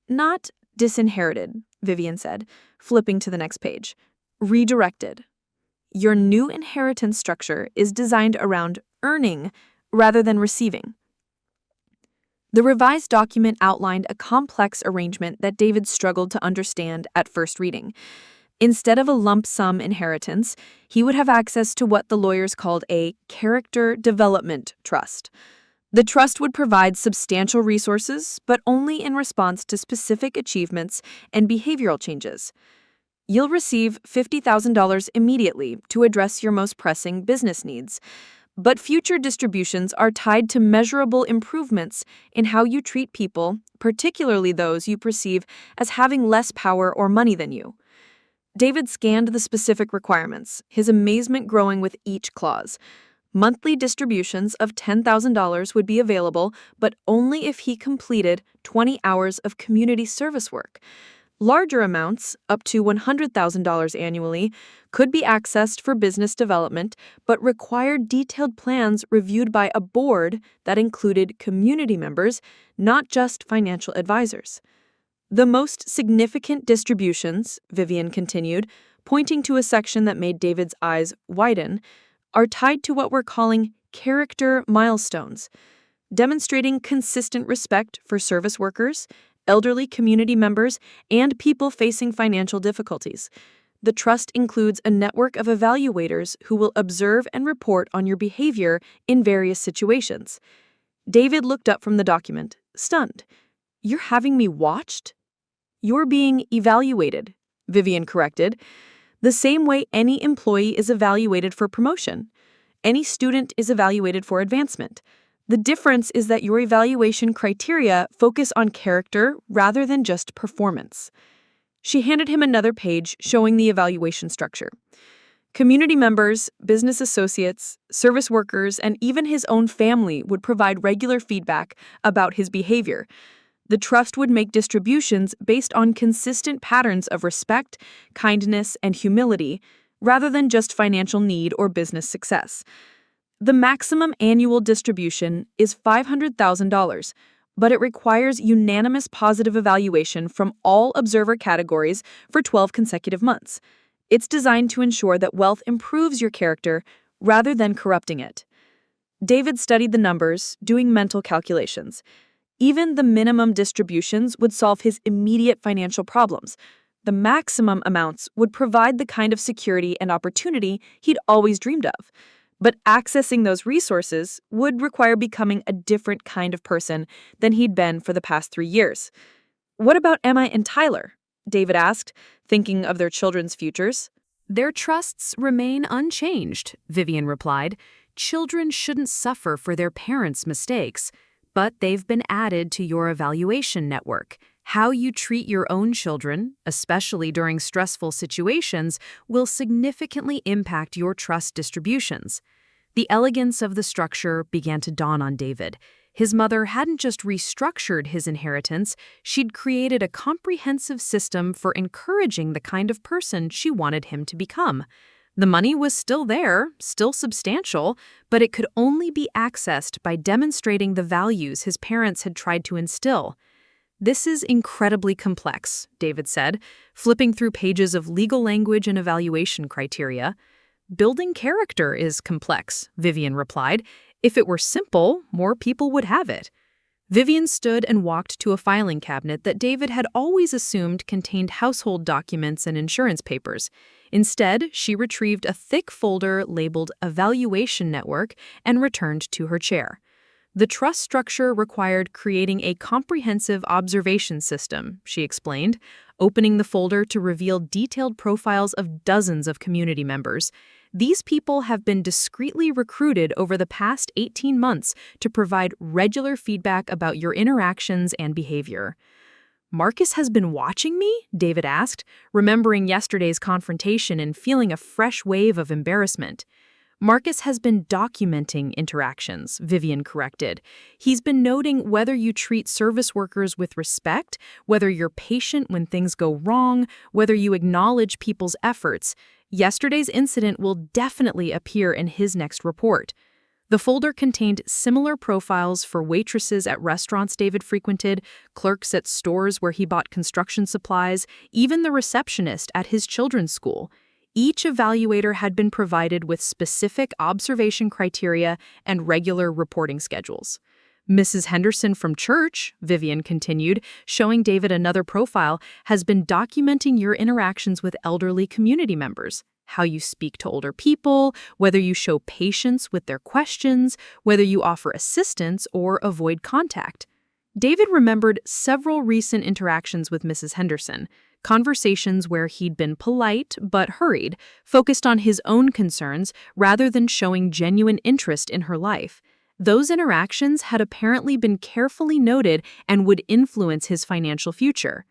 C: "Not disinherited," Vivian said, flipping to the next page. "Redirected. Your new inheritance structure is designed around earning rather than receiving."
B: The revised document outlined a complex arrangement that David struggled to understand at first reading. Instead of a lump sum inheritance, he would have access to what the lawyers called a character development trust. The trust would provide substantial resources, but only in response to specific achievements and behavioral changes. You'll receive $50,000 immediately to address your most pressing business needs, but future distributions are tied to measurable improvements in how you treat people, particularly those you perceive as having less power or money than you. David scanned the specific requirements, his amazement growing with each clause. Monthly distributions of $10,000 would be available, but only if he completed 20 hours of community service work. Larger amounts, up to $100,000 annually, could be accessed for business development, but required detailed plans reviewed by a board that included community members, not just financial advisors. The most significant distributions, Vivian continued, pointing to a section that made David's eyes widen, are tied to what we're calling character milestones, demonstrating consistent respect for service workers, elderly community members, and people facing financial difficulties. The trust includes a network of evaluators who will observe and report on your behavior in various situations. David looked up from the document, stunned. "You're having me watched?" "You're being evaluated," Vivian corrected, "the same way any employee is evaluated for promotion. Any student is evaluated for advancement. The difference is that your evaluation criteria focus on character rather than just performance." She handed him another page showing the evaluation structure. Community members, business associates, service workers, and even his own family would provide regular feedback about his behavior. The trust would make distributions based on consistent patterns of respect, kindness, and humility, rather than just financial need or business success. The maximum annual distribution is $500,000, but it requires unanimous positive evaluation from all observer categories for 12 consecutive months. It's designed to ensure that wealth improves your character rather than corrupting it. David studied the numbers, doing mental calculations. Even the minimum distributions would solve his immediate financial problems. The maximum amounts would provide the kind of security and opportunity he'd always dreamed of. But accessing those resources would require becoming a different kind of person than he'd been for the past 3 years. "What about Emma and Tyler?" David asked, thinking of their children's futures.
A: "Their trusts remain unchanged," Vivian replied. "Children shouldn't suffer for their parents' mistakes, but they've been added to your evaluation network. How you treat your own children, especially during stressful situations, will significantly impact your trust distributions." The elegance of the structure began to dawn on David. His mother hadn't just restructured his inheritance, she'd created a comprehensive system for encouraging the kind of person she wanted him to become. The money was still there, still substantial, but it could only be accessed by demonstrating the values his parents had tried to instill. "This is incredibly complex," David said, flipping through pages of legal language and evaluation criteria. "Building character is complex," Vivian replied. "If it were simple, more people would have it." Vivian stood and walked to a filing cabinet that David had always assumed contained household documents and insurance papers. Instead, she retrieved a thick folder labeled Evaluation Network and returned to her chair. The trust structure required creating a comprehensive observation system, she explained, opening the folder to reveal detailed profiles of dozens of community members. These people have been discreetly recruited over the past 18 months to provide regular feedback about your interactions and behavior. "Marcus has been watching me?" David asked, remembering yesterday's confrontation and feeling a fresh wave of embarrassment. "Marcus has been documenting interactions," Vivian corrected. "He's been noting whether you treat service workers with respect, whether you're patient when things go wrong, whether you acknowledge people's efforts. Yesterday's incident will definitely appear in his next report." The folder contained similar profiles for waitresses at restaurants David frequented, clerks at stores where he bought construction supplies, even the receptionist at his children's school. Each evaluator had been provided with specific observation criteria and regular reporting schedules.
B: Mrs. Henderson from church, Vivian continued, showing David another profile, has been documenting your interactions with elderly community members. How you speak to older people, whether you show patience with their questions, whether you offer assistance or avoid contact. David remembered several recent interactions with Mrs. Henderson, conversations where he'd been polite but hurried, focused on his own concerns rather than showing genuine interest in her life. Those interactions had apparently been carefully noted and would influence his financial future.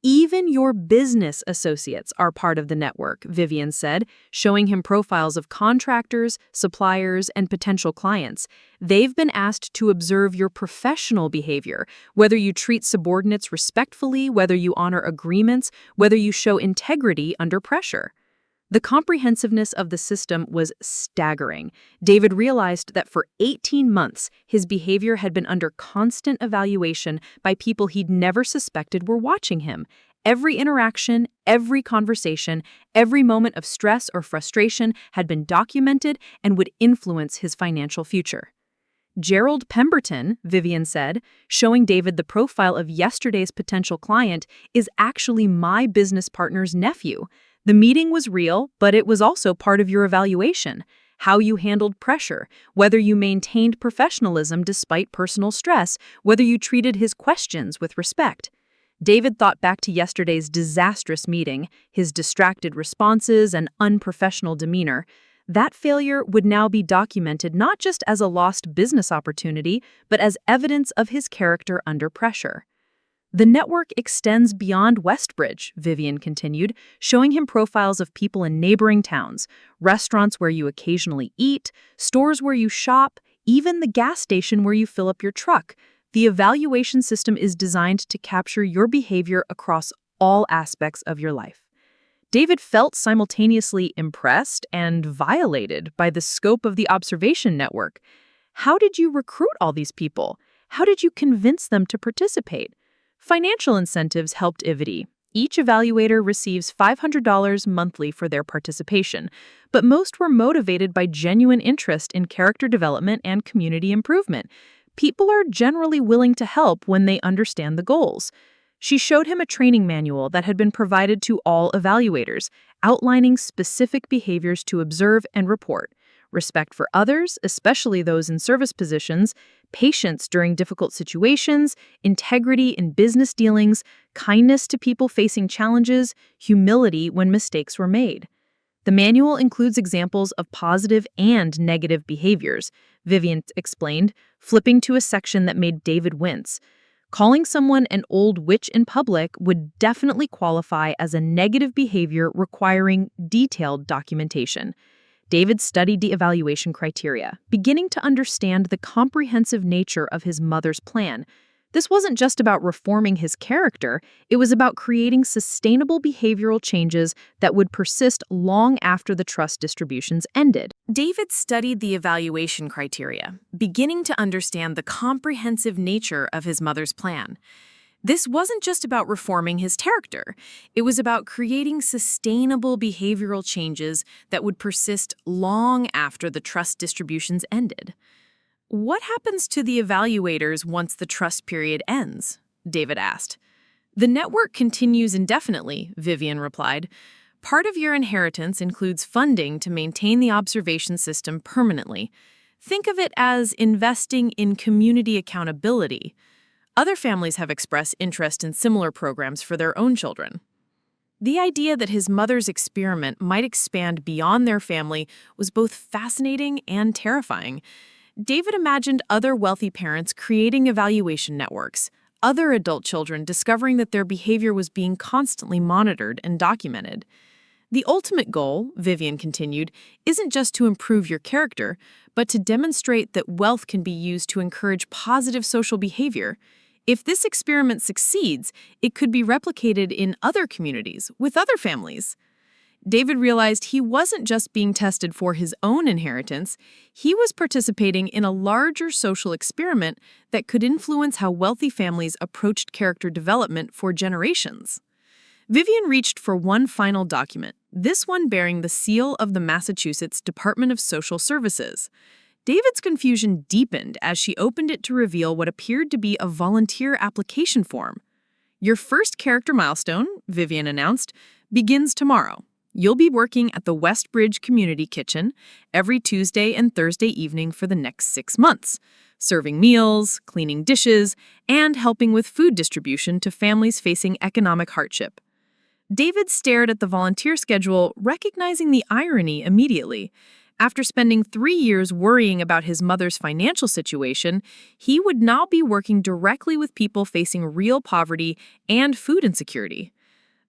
B: Even your business associates are part of the network, Vivian said, showing him profiles of contractors, suppliers, and potential clients. They've been asked to observe your professional behavior, whether you treat subordinates respectfully, whether you honor agreements, whether you show integrity under pressure. The comprehensiveness of the system was staggering. David realized that for 18 months, his behavior had been under constant evaluation by people he'd never suspected were watching him. Every interaction, every conversation, every moment of stress or frustration had been documented and would influence his financial future. Gerald Pemberton, Vivian said, showing David the profile of yesterday's potential client, is actually my business partner's nephew. The meeting was real, but it was also part of your evaluation. How you handled pressure, whether you maintained professionalism despite personal stress, whether you treated his questions with respect. David thought back to yesterday's disastrous meeting, his distracted responses and unprofessional demeanor. That failure would now be documented not just as a lost business opportunity, but as evidence of his character under pressure. The network extends beyond Westbridge, Vivian continued, showing him profiles of people in neighboring towns, restaurants where you occasionally eat, stores where you shop, even the gas station where you fill up your truck. The evaluation system is designed to capture your behavior across all aspects of your life. David felt simultaneously impressed and violated by the scope of the observation network. How did you recruit all these people? How did you convince them to participate? Financial incentives helped Ivety. Each evaluator receives $500 monthly for their participation, but most were motivated by genuine interest in character development and community improvement. People are generally willing to help when they understand the goals. She showed him a training manual that had been provided to all evaluators, outlining specific behaviors to observe and report. Respect for others, especially those in service positions, patience during difficult situations, integrity in business dealings, kindness to people facing challenges, humility when mistakes were made. The manual includes examples of positive and negative behaviors, Vivian explained, flipping to a section that made David wince. Calling someone an old witch in public would definitely qualify as a negative behavior requiring detailed documentation. David studied the evaluation criteria, beginning to understand the comprehensive nature of his mother's plan. This wasn't just about reforming his character, it was about creating sustainable behavioral changes that would persist long after the trust distributions ended.
A: David studied the evaluation criteria, beginning to understand the comprehensive nature of his mother's plan. This wasn't just about reforming his character. It was about creating sustainable behavioral changes that would persist long after the trust distributions ended. What happens to the evaluators once the trust period ends? David asked. The network continues indefinitely, Vivian replied. Part of your inheritance includes funding to maintain the observation system permanently. Think of it as investing in community accountability. Other families have expressed interest in similar programs for their own children. The idea that his mother's experiment might expand beyond their family was both fascinating and terrifying. David imagined other wealthy parents creating evaluation networks, other adult children discovering that their behavior was being constantly monitored and documented. The ultimate goal, Vivian continued, isn't just to improve your character, but to demonstrate that wealth can be used to encourage positive social behavior. If this experiment succeeds, it could be replicated in other communities, with other families. David realized he wasn't just being tested for his own inheritance, he was participating in a larger social experiment that could influence how wealthy families approached character development for generations. Vivian reached for one final document, this one bearing the seal of the Massachusetts Department of Social Services.
D: David's confusion deepened as she opened it to reveal what appeared to be a volunteer application form. Your first character milestone, Vivian announced, begins tomorrow. You'll be working at the Westbridge Community Kitchen every Tuesday and Thursday evening for the next 6 months, serving meals, cleaning dishes, and helping with food distribution to families facing economic hardship. David stared at the volunteer schedule, recognizing the irony immediately. After spending 3 years worrying about his mother's financial situation, he would now be working directly with people facing real poverty and food insecurity.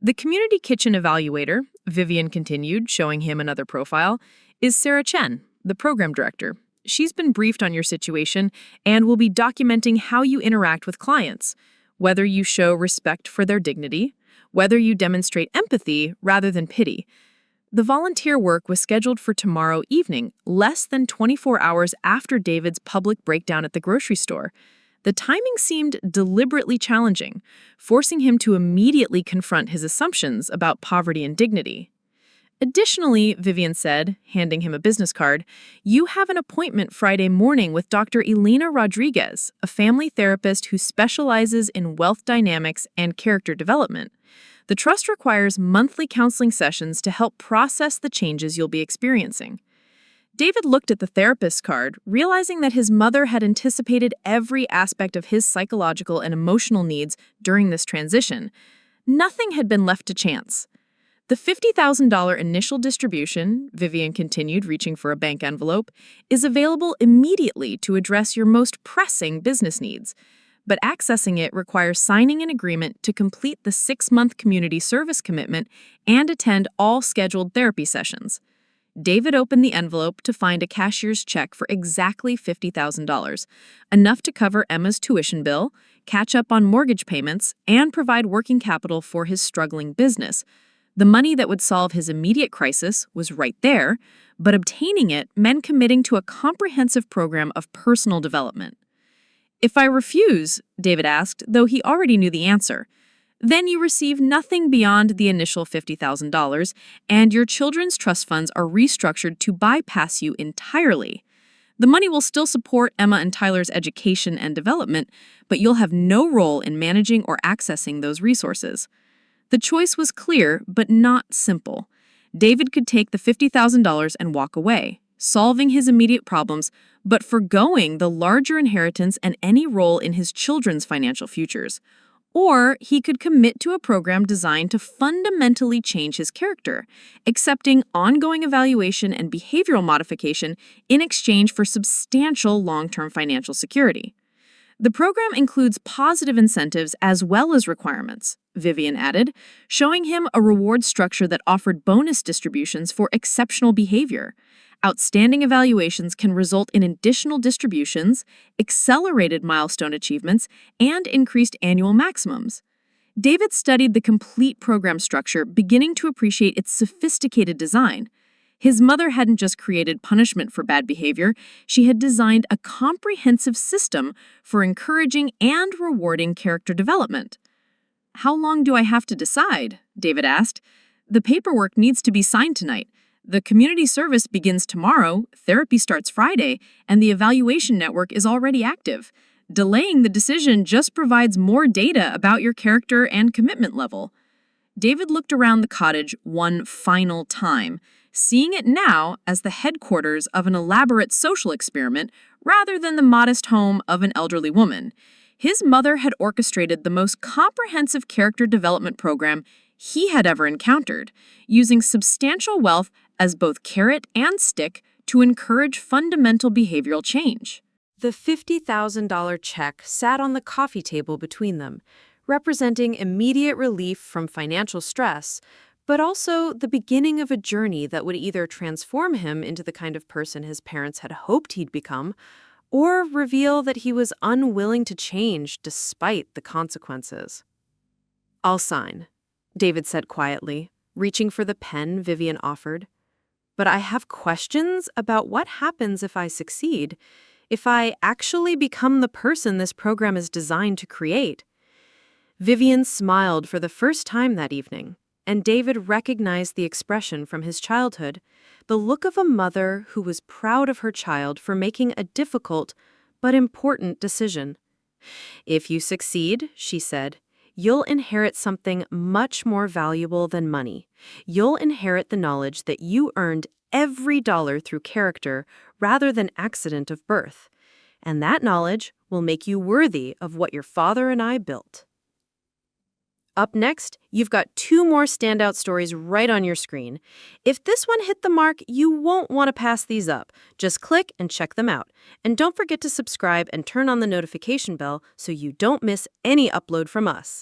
D: The community kitchen evaluator, Vivian continued, showing him another profile, is Sarah Chen, the program director. She's been briefed on your situation and will be documenting how you interact with clients, whether you show respect for their dignity, whether you demonstrate empathy rather than pity. The volunteer work was scheduled for tomorrow evening, less than 24 hours after David's public breakdown at the grocery store. The timing seemed deliberately challenging, forcing him to immediately confront his assumptions about poverty and dignity. Additionally, Vivian said, handing him a business card, you have an appointment Friday morning with Dr. Elena Rodriguez, a family therapist who specializes in wealth dynamics and character development. The trust requires monthly counseling sessions to help process the changes you'll be experiencing. David looked at the therapist's card, realizing that his mother had anticipated every aspect of his psychological and emotional needs during this transition. Nothing had been left to chance. The $50,000 initial distribution, Vivian continued, reaching for a bank envelope, is available immediately to address your most pressing business needs. But accessing it requires signing an agreement to complete the 6-month community service commitment and attend all scheduled therapy sessions. David opened the envelope to find a cashier's check for exactly $50,000, enough to cover Emma's tuition bill, catch up on mortgage payments, and provide working capital for his struggling business. The money that would solve his immediate crisis was right there, but obtaining it meant committing to a comprehensive program of personal development. If I refuse, David asked, though he already knew the answer, then you receive nothing beyond the initial $50,000, and your children's trust funds are restructured to bypass you entirely. The money will still support Emma and Tyler's education and development, but you'll have no role in managing or accessing those resources. The choice was clear, but not simple. David could take the $50,000 and walk away, solving his immediate problems, but forgoing the larger inheritance and any role in his children's financial futures. Or he could commit to a program designed to fundamentally change his character, accepting ongoing evaluation and behavioral modification in exchange for substantial long-term financial security. The program includes positive incentives as well as requirements, Vivian added, showing him a reward structure that offered bonus distributions for exceptional behavior. Outstanding evaluations can result in additional distributions, accelerated milestone achievements, and increased annual maximums. David studied the complete program structure, beginning to appreciate its sophisticated design. His mother hadn't just created punishment for bad behavior, she had designed a comprehensive system for encouraging and rewarding character development. How long do I have to decide? David asked. The paperwork needs to be signed tonight. The community service begins tomorrow, therapy starts Friday, and the evaluation network is already active. Delaying the decision just provides more data about your character and commitment level. David looked around the cottage one final time, seeing it now as the headquarters of an elaborate social experiment rather than the modest home of an elderly woman. His mother had orchestrated the most comprehensive character development program he had ever encountered, using substantial wealth as both carrot and stick to encourage fundamental behavioral change.
A: The $50,000 check sat on the coffee table between them, representing immediate relief from financial stress, but also the beginning of a journey that would either transform him into the kind of person his parents had hoped he'd become, or reveal that he was unwilling to change despite the consequences. "I'll sign," David said quietly, reaching for the pen Vivian offered. "But I have questions about what happens if I succeed, if I actually become the person this program is designed to create." Vivian smiled for the first time that evening. And David recognized the expression from his childhood, the look of a mother who was proud of her child for making a difficult but important decision. "If you succeed," she said, "you'll inherit something much more valuable than money. You'll inherit the knowledge that you earned every dollar through character rather than accident of birth. And that knowledge will make you worthy of what your father and I built." Up next, you've got 2 more standout stories right on your screen. If this one hit the mark, you won't want to pass these up. Just click and check them out. And don't forget to subscribe and turn on the notification bell so you don't miss any upload from us.